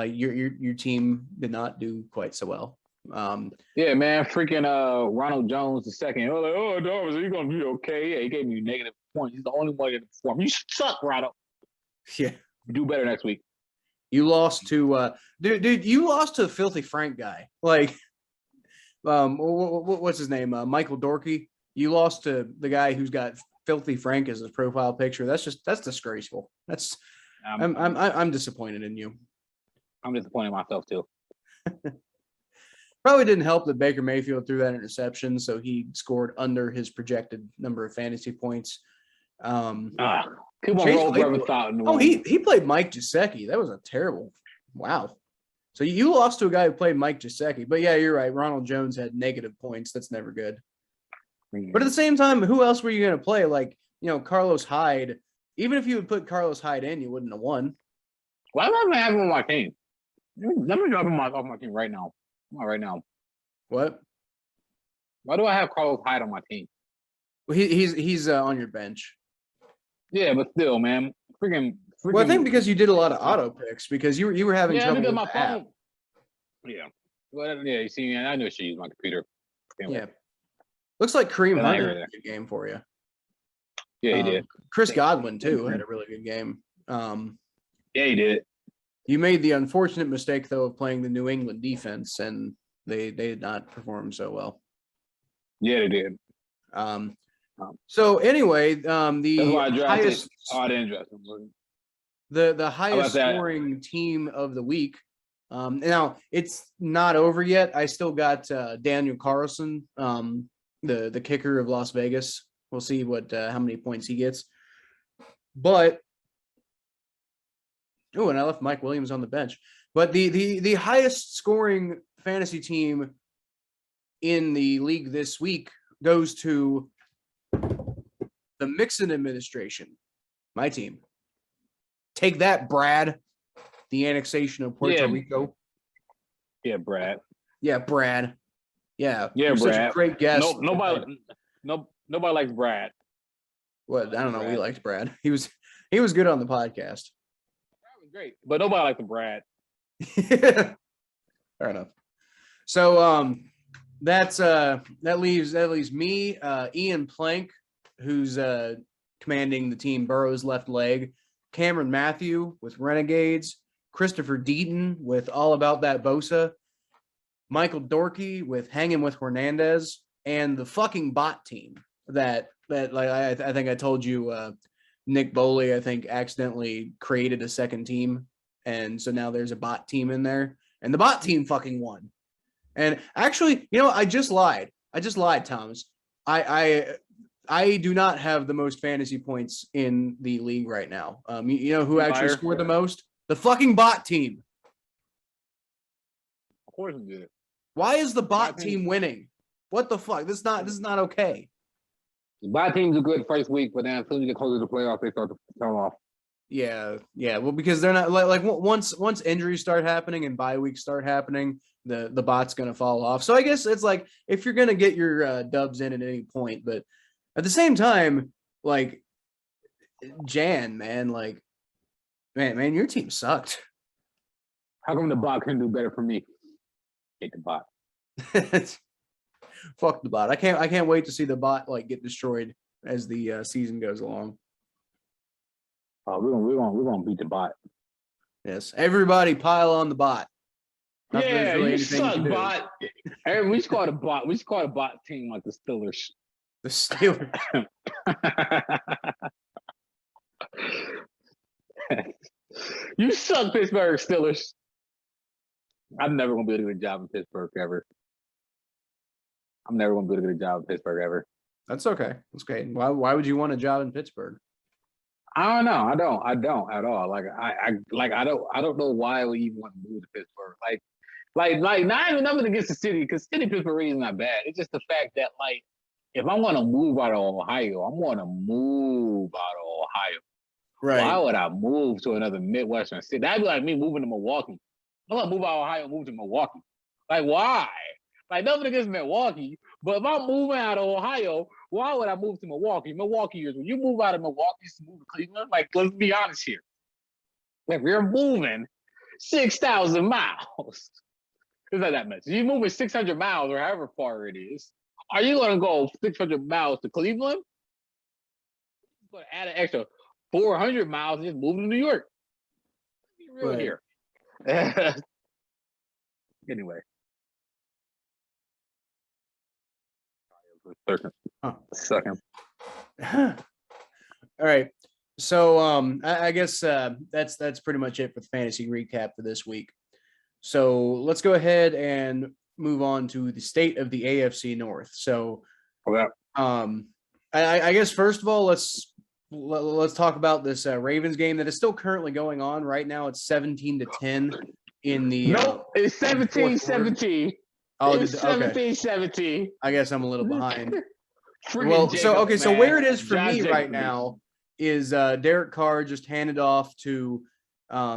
your team did not do quite so well. Yeah, man, freaking Ronald Jones II. Oh, Thomas, are you gonna be okay? Yeah, he gave me negative points. He's the only one that performed. You suck, Ronald. Yeah, do better next week. You lost to dude. You lost to the Filthy Frank guy. What's his name? Michael Dorkey. You lost to the guy who's got Filthy Frank as his profile picture. That's disgraceful. I'm disappointed in you. I'm disappointed in myself too. Probably didn't help that Baker Mayfield threw that interception, so he scored under his projected number of fantasy points. He played Mike Gesicki. That was a terrible. Wow. So you lost to a guy who played Mike Gesicki. But yeah, you're right. Ronald Jones had negative points. That's never good. But at the same time, who else were you going to play? Carlos Hyde. Even if you would put Carlos Hyde in, you wouldn't have won. Why am I having him on my team? Let me drop him off my team right now. Right now. What? Why do I have Carlos Hyde on my team? Well, he's on your bench. Yeah, but still, man, freaking. Well, I think because you did a lot of auto picks because you were having trouble with my the phone. app. Yeah. Well, yeah. You see, I knew I should use my computer. Yeah. Looks like Kareem Hunt had a good game for you. Yeah, he did. Chris Godwin too had a really good game. Yeah, he did. You made the unfortunate mistake though of playing the New England defense, and they did not perform so well. Yeah, they did. So anyway, the highest. I didn't draft him. The highest scoring team of the week. Now it's not over yet. I still got Daniel Carlson, the kicker of Las Vegas. We'll see what how many points he gets. But and I left Mike Williams on the bench. But the highest scoring fantasy team in the league this week goes to the Mixon administration, my team. Take that, Brad. The annexation of Puerto Rico. Yeah, Brad. Yeah, Brad. Yeah, yeah, Brad. Brad. Such a great guest. Nobody likes Brad. What? I don't know. We liked Brad. He was good on the podcast. That was great, but nobody liked the Brad. Fair enough. So that leaves me, Ian Plank, who's commanding the team Burrow's left leg, Cameron Matthew with Renegades, Christopher Deaton with All About That Bosa, Michael Dorkey with Hanging with Hernandez, and the fucking bot team that like I think I told you Nick Boley, I think, accidentally created a second team. And so now there's a bot team in there. And the bot team fucking won. And actually, I just lied. Thomas. I do not have the most fantasy points in the league right now. You know who actually scored the most? The fucking bot team. Of course we did. Why is the bot team winning? What the fuck? This is not okay. The bot teams are good first week, but then as soon as you get closer to the playoffs, they start to turn off. Yeah. Well, because they're not like once injuries start happening and bye weeks start happening, the bot's gonna fall off. So I guess it's like if you're gonna get your dubs in at any point, but at the same time, like Jan, man, like man, your team sucked. How come the bot can do better for me? Hate the bot. Fuck the bot. I can't wait to see the bot like get destroyed as the season goes along. Oh, we're gonna beat the bot. Yes, everybody pile on the bot. Not really you suck, bot. We should call it a bot. We should call it a bot team like the Steelers. The Steelers. You suck, Pittsburgh Steelers. I'm never gonna be able to get a job in Pittsburgh ever. That's okay. That's okay. Why would you want a job in Pittsburgh? I don't know. I don't at all. I don't know why we even want to move to Pittsburgh. Like not even nothing against the city, because city Pittsburgh is not bad. It's just the fact that like if I want to move out of Ohio, I'm going to move out of Ohio. Right. Why would I move to another Midwestern city? That'd be like me moving to Milwaukee. I'm gonna move out of Ohio, move to Milwaukee. Like why? Like nothing against Milwaukee, but if I'm moving out of Ohio, why would I move to Milwaukee? Milwaukee is when you move out of Milwaukee to move to Cleveland. Like, let's be honest here. If you're moving 6,000 miles, it's not that much. If you're moving 600 miles or however far it is, are you going to go 600 miles to Cleveland? You're going to add an extra 400 miles and just move to New York. Let's be real here. Anyway. Second. All right. So I guess that's pretty much it for the fantasy recap for this week. So let's go ahead and move on to the state of the AFC North. So I guess first of all let's talk about this Ravens game that is still currently going on right now. It's 17-10 in the it's 17-17. Oh, it's 17-17. I guess I'm a little behind. Well, so where it is for me right now is Derek Carr just handed off to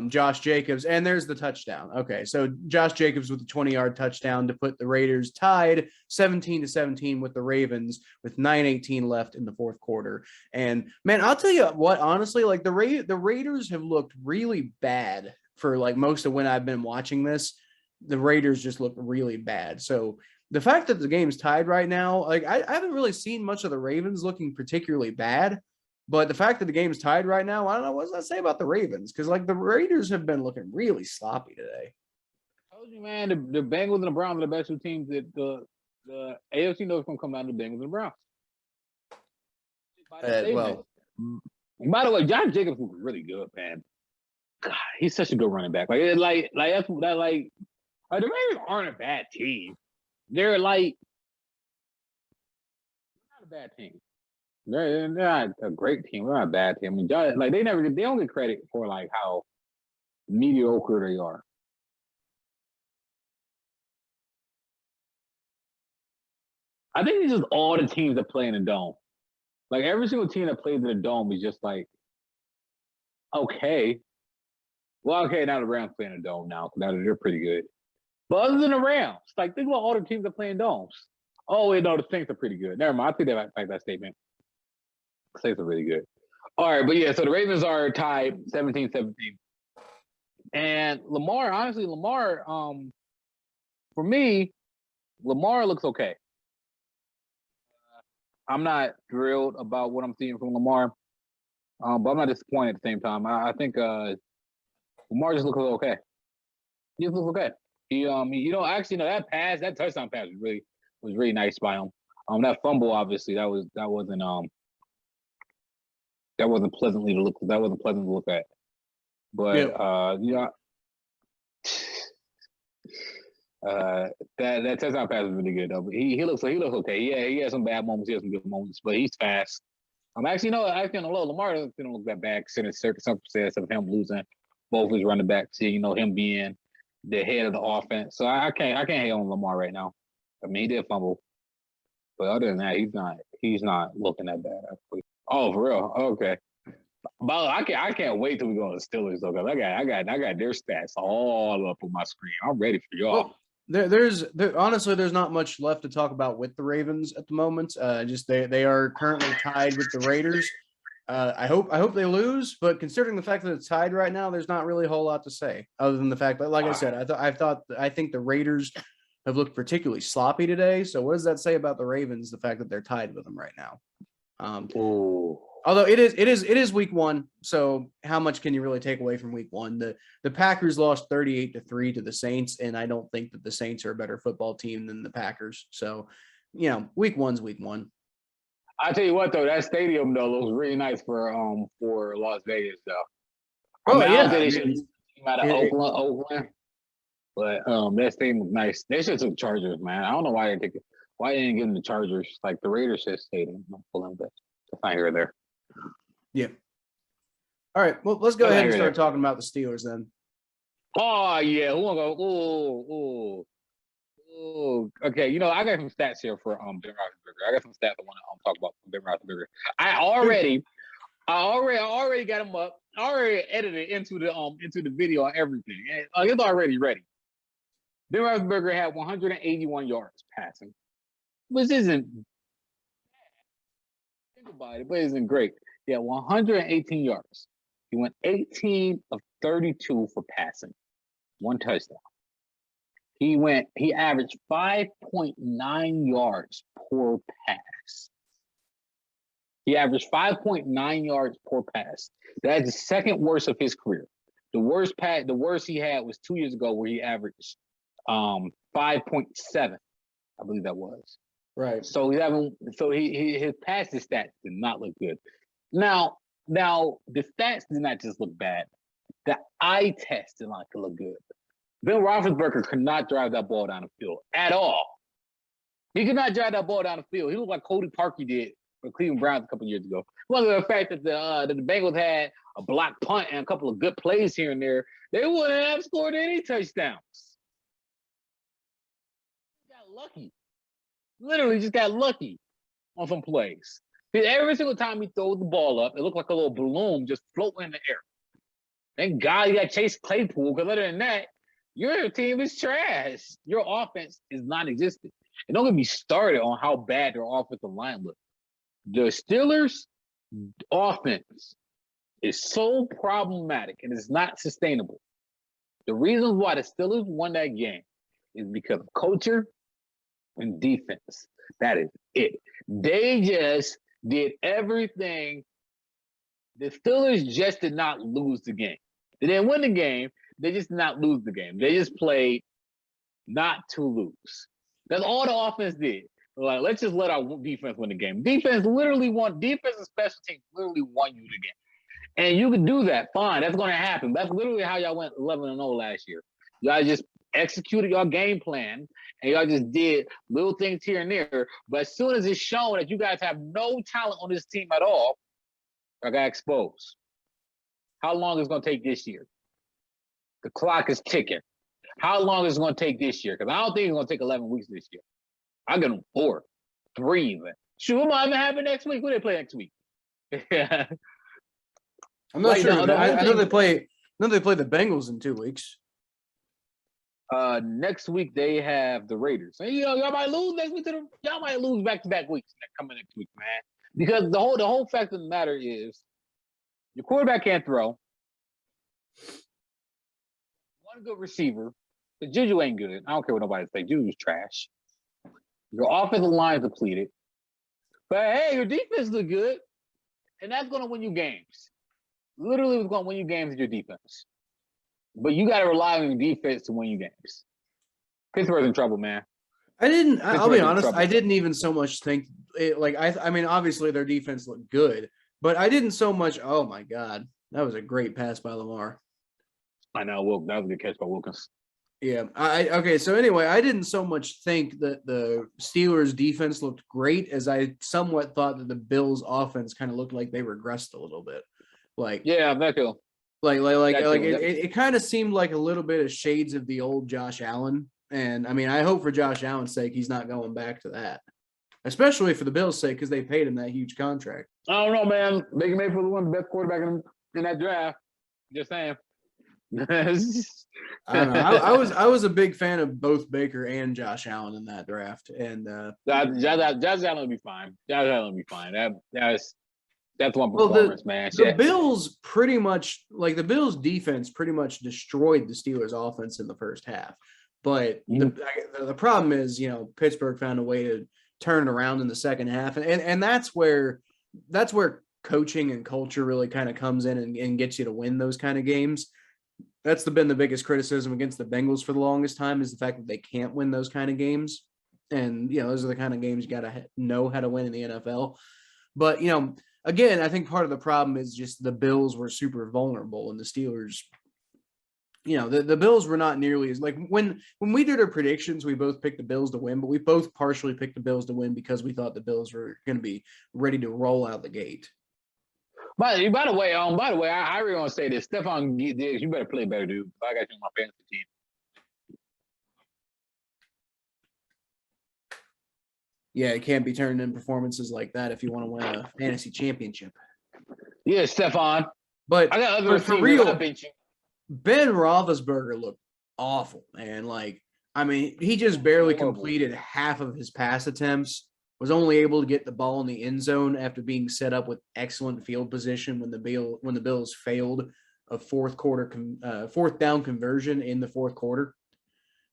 Josh Jacobs, and there's the touchdown. Okay, so Josh Jacobs with a 20-yard touchdown to put the Raiders tied 17-17 with the Ravens with 9:18 left in the fourth quarter. And man, I'll tell you what, honestly, like the Raiders have looked really bad for like most of when I've been watching this. The Raiders just look really bad. So the fact that the game's tied right now, like I haven't really seen much of the Ravens looking particularly bad, but the fact that the game's tied right now, I don't know, what does that say about the Ravens? Because like the Raiders have been looking really sloppy today. I told you, man, the Bengals and the Browns are the best two teams that the AFC knows going to come out of the Bengals and the Browns. By the way, Josh Jacobs was really good, man. God, he's such a good running back. Like that's the Ravens aren't a bad team. They're like not a bad team. They're not a great team. They're not a bad team. I mean, like they don't get credit for like how mediocre they are. I think it's just all the teams that play in the dome. Like every single team that plays in the dome is just like, okay. Well, okay, now the Rams play in the dome now. Now they're pretty good. But other than the Rams, like think about all the teams that play in domes. Oh, wait, no, the Saints are pretty good. Never mind. I think that back that statement. The Saints are really good. All right, but yeah, so the Ravens are tied 17-17. And Lamar, honestly, for me, Lamar looks okay. I'm not thrilled about what I'm seeing from Lamar, but I'm not disappointed at the same time. I think Lamar just looks okay. He just looks okay. He actually, that touchdown pass was really nice by him. That fumble, obviously, that wasn't pleasant to look at. But that touchdown pass was really good though. But he looks okay. Yeah, he has some bad moments, he has some good moments, but he's fast. Actually, Lamar doesn't look that bad considering circumstances of him losing both his running backs. Him being the head of the offense. So I can't hate on Lamar right now. I mean, he did fumble, but other than that, he's not looking that bad. Actually. Oh, for real? Okay. But I can't wait till we go to the Steelers though, because I got their stats all up on my screen. I'm ready for y'all. Well, honestly, there's not much left to talk about with the Ravens at the moment. Just they are currently tied with the Raiders. I hope they lose, but considering the fact that it's tied right now, there's not really a whole lot to say other than the fact that, like I said, I think the Raiders have looked particularly sloppy today. So what does that say about the Ravens? The fact that they're tied with them right now. Although it is week one, so how much can you really take away from week one? The Packers lost 38-3 to the Saints, and I don't think that the Saints are a better football team than the Packers. So, week one's week one. I tell you what, though, that stadium though looks really nice for Las Vegas though. Oh yeah, they should came out of Oakland, but that stadium was nice. They should have took Chargers, man. I don't know why they didn't give them the Chargers. Like the Raiders should have stayed in. That's not here or there. Yeah. All right. Well, let's go ahead and start talking about the Steelers then. Oh yeah, who wanna go? Oh, okay. I got some stats here for Ben Roethlisberger. I got some stats I want to talk about Ben Roethlisberger. I already got him up. I already edited into the video and everything. And it's already ready. Ben Roethlisberger had 181 yards passing, which isn't think about it, but it isn't great. He had 118 yards. He went 18 of 32 for passing, one touchdown. He averaged 5.9 yards per pass. He averaged 5.9 yards per pass. That's the second worst of his career. The worst he had was 2 years ago, where he averaged 5.7. I believe that was. Right. So his passing stats did not look good. Now the stats did not just look bad. The eye test did not look good. Ben Roethlisberger could not drive that ball down the field at all. He could not drive that ball down the field. He looked like Cody Parkey did for Cleveland Browns a couple years ago. Well, the fact that the Bengals had a block punt and a couple of good plays here and there, they wouldn't have scored any touchdowns. He got lucky. Literally just got lucky on some plays. Every single time he throws the ball up, it looked like a little balloon just floating in the air. Thank God you got Chase Claypool, because other than that, your team is trash. Your offense is non-existent. And don't get me started on how bad their offensive line looks. The Steelers' offense is so problematic and it's not sustainable. The reason why the Steelers won that game is because of culture and defense. That is it. They just did everything. The Steelers just did not lose the game. They didn't win the game. They just did not lose the game. They just played not to lose. That's all the offense did. Like, let's just let our defense win the game. Defense and special teams literally won you the game. And you can do that, fine. That's going to happen. That's literally how y'all went 11-0 last year. Y'all just executed your game plan, and y'all just did little things here and there. But as soon as it's shown that you guys have no talent on this team at all, I got exposed. How long is it going to take this year? The clock is ticking. How long is it going to take this year? Because I don't think it's going to take 11 weeks this year. I got them 4, 3 even. Shoot, what might happen next week? Who they play next week? Yeah. I'm not sure. I know they play. No, they play the Bengals in 2 weeks. Next week they have the Raiders. So, y'all might lose next week to them. Y'all might lose back-to-back weeks coming next week, man. Because the whole fact of the matter is, your quarterback can't throw. One good receiver. The Juju ain't good. I don't care what nobody says. Juju's trash. Your offensive line is depleted. But hey, your defense look good. And that's going to win you games. Literally, what's going to win you games is your defense. But you got to rely on your defense to win you games. Pittsburgh's in trouble, man. I'll be honest, I didn't even so much think it, I mean, obviously their defense looked good, but I didn't so much, oh my God, that was a great pass by Lamar. I know, that was a good catch by Wilkins. Yeah. Okay. So anyway, I didn't so much think that the Steelers defense looked great as I somewhat thought that the Bills offense kind of looked like they regressed a little bit. Yeah, that too. It kind of seemed like a little bit of shades of the old Josh Allen. And I mean, I hope for Josh Allen's sake, he's not going back to that, especially for the Bills' sake, because they paid him that huge contract. I don't know, man. Baker Mayfield was one of the best quarterback in that draft. Just saying. I don't know. I was a big fan of both Baker and Josh Allen in that draft, and Josh Allen will be fine. Josh Allen will be fine. That's one performance, man. The Bills pretty much the Bills defense pretty much destroyed the Steelers offense in the first half. But the problem is, Pittsburgh found a way to turn it around in the second half, and that's where coaching and culture really kind of comes in and gets you to win those kind of games. That's been the biggest criticism against the Bengals for the longest time, is the fact that they can't win those kind of games. And, those are the kind of games you got to know how to win in the NFL. But, again, I think part of the problem is just the Bills were super vulnerable, and the Steelers, the Bills were not nearly as when we did our predictions, we both picked the Bills to win, but we both partially picked the Bills to win because we thought the Bills were going to be ready to roll out the gate. By the way, I really want to say this. Stephon Diggs, you better play better, dude. I got you on my fantasy team. Yeah, it can't be turned in performances like that if you want to win a fantasy championship. Yeah, Stephon. But I got other for real, Ben Roethlisberger looked awful, man. He just barely completed half of his pass attempts. Was only able to get the ball in the end zone after being set up with excellent field position when the Bills failed a fourth down conversion in the fourth quarter.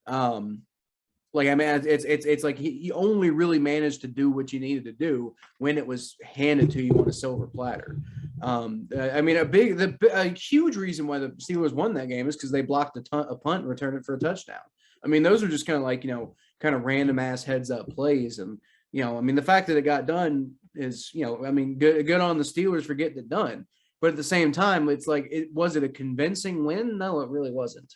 It's like he only really managed to do what you needed to do when it was handed to you on a silver platter. A huge reason why the Steelers won that game is because they blocked a punt and returned it for a touchdown. I mean, those are just kind of random ass heads up plays. And, the fact that it got done is, good on the Steelers for getting it done. But at the same time, it's was it a convincing win? No, it really wasn't.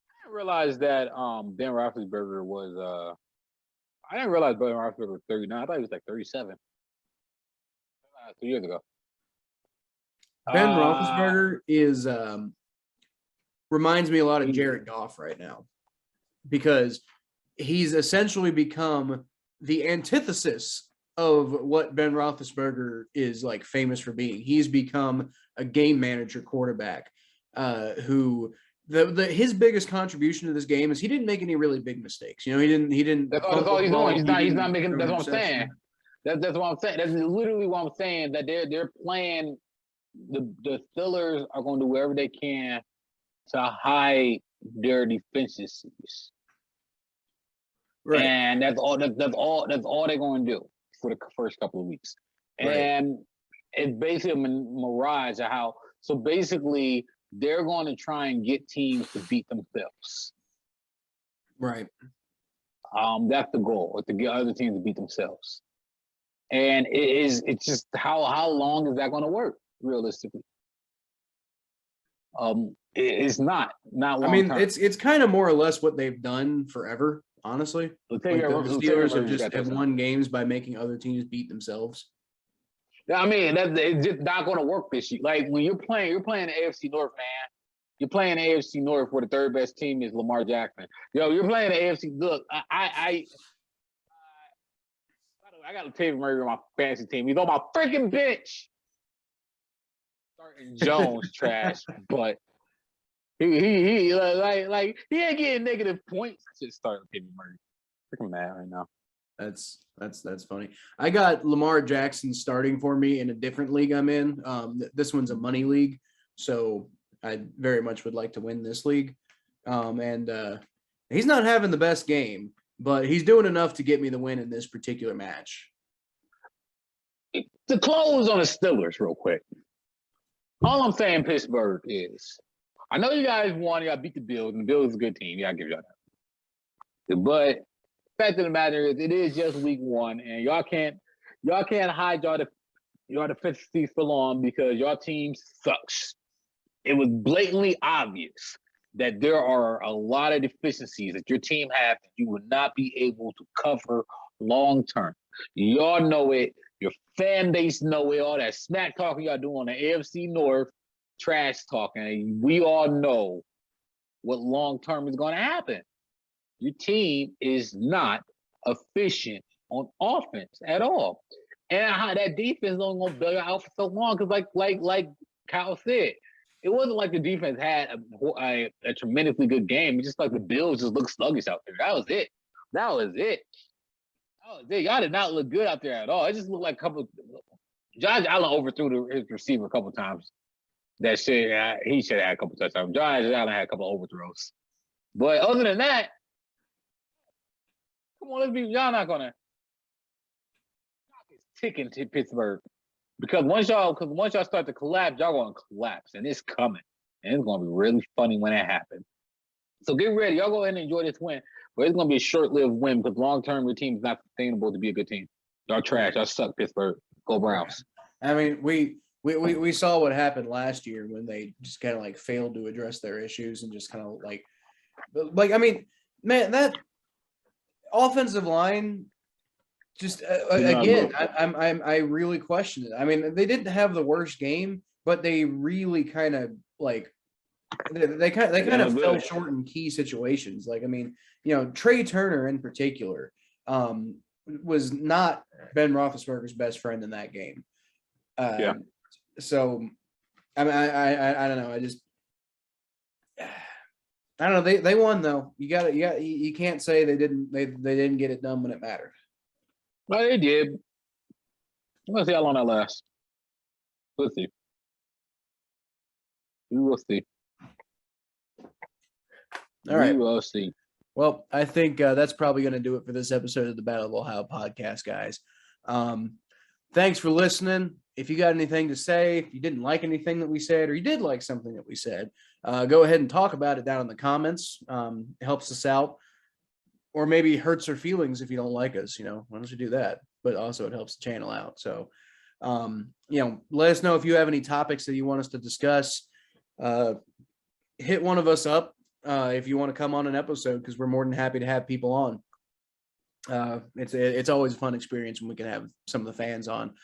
I didn't realize that Ben Roethlisberger was I didn't realize Ben Roethlisberger was 39. I thought he was 37. 2 years ago. Ben Roethlisberger is reminds me a lot of Jared Goff right now, because he's essentially become the antithesis of what Ben Roethlisberger is famous for being. He's become a game manager quarterback who his biggest contribution to this game is he didn't make any really big mistakes. He didn't. That's all he's doing. He's not making. That's what I'm saying. That's what I'm saying. That's literally what I'm saying. That they're playing. The Steelers are going to do whatever they can to hide their defenses. Right. And that's all they're going to do for the first couple of weeks. Right. And it's basically a mirage of how. So basically, they're going to try and get teams to beat themselves. Right. That's the goal, to get other teams to beat themselves. And it's just how long is that going to work realistically? It's not long I mean, term. it's kind of more or less what they've done forever, honestly. Like the Steelers have won games by making other teams beat themselves. I mean, it's just not going to work this year. Like when you're playing the AFC North, man. You're playing the AFC North where the third best team is Lamar Jackson. You're playing the AFC. Look, I got Latavius Murray on my fantasy team. He's on my freaking bench. Starting Jones trash, but he ain't getting negative points. Just start Latavius Murray. Freaking mad right now. That's funny. I got Lamar Jackson starting for me in a different league I'm in. This one's a money league, so I very much would like to win this league. And he's not having the best game, but he's doing enough to get me the win in this particular match. To close on the Steelers real quick, all I'm saying, Pittsburgh, is I know you guys won. You got beat the Bills, and the Bills is a good team. Yeah, I give y'all that. But the fact of the matter is, it is just week one, and y'all can't hide y'all deficiencies for long because your team sucks. It was blatantly obvious that there are a lot of deficiencies that your team has that you would not be able to cover long term. Y'all know it. Your fan base know it. All that smack talking y'all do on the AFC North, trash talking. We all know what long term is going to happen. Your team is not efficient on offense at all. And how that defense is only going to bail you out for so long because like Kyle said, it wasn't like the defense had a tremendously good game. It's just like the Bills just looked sluggish out there. That was it. Y'all did not look good out there at all. It just looked like a couple. Josh Allen overthrew his receiver a couple times. That shit, he should have had a couple touchdowns. Josh Allen had a couple overthrows. But other than that, come on, y'all not gonna. It's ticking to Pittsburgh. Because once y'all start to collapse, y'all gonna collapse, and it's coming, and it's gonna be really funny when it happens. So get ready, y'all go ahead and enjoy this win, but it's gonna be a short-lived win because long-term your team's not sustainable to be a good team. Y'all trash, y'all suck, Pittsburgh. Go Browns. I mean, we saw what happened last year when they just kind of like failed to address their issues and just kind of like I mean, man, that offensive line. Just again, I really question it. I mean, they didn't have the worst game, but they really kind of like they kind of fell short in key situations. Like, I mean, Trey Turner in particular was not Ben Roethlisberger's best friend in that game. So, I mean, I don't know. I don't know. They won though. You can't say they didn't get it done when it mattered. Well, they did. Let's see how long that lasts. Let's see. We will see. All right. We will see. Well, I think that's probably going to do it for this episode of the Battle of Ohio podcast, guys. Thanks for listening. If you got anything to say, if you didn't like anything that we said, or you did like something that we said, go ahead and talk about it down in the comments. It helps us out. Or maybe hurts our feelings if you don't like us, why don't you do that? But also it helps the channel out. So, let us know if you have any topics that you want us to discuss. Hit one of us up if you want to come on an episode, because we're more than happy to have people on. It's always a fun experience when we can have some of the fans on.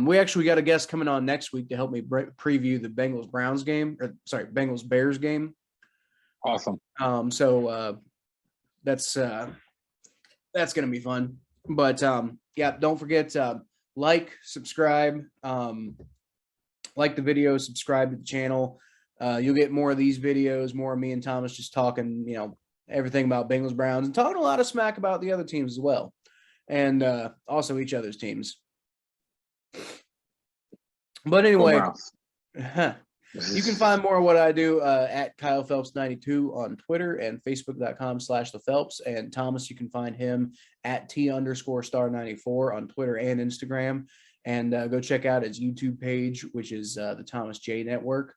We actually got a guest coming on next week to help me preview the Bengals Bears game. Awesome. That's going to be fun. But don't forget like, subscribe, like the video, subscribe to the channel. You'll get more of these videos, more of me and Thomas just talking, everything about Bengals Browns and talking a lot of smack about the other teams as well. And also each other's teams. But anyway, you can find more of what I do at Kyle Phelps 92 on Twitter and Facebook.com/thephelps. And Thomas, you can find him at T_star94 on Twitter and Instagram. And go check out his YouTube page, which is the Thomas J Network.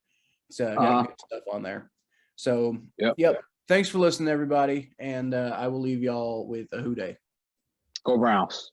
It's got good stuff on there. So, yep. Thanks for listening, everybody. And I will leave y'all with a Who Dey. Go Browns.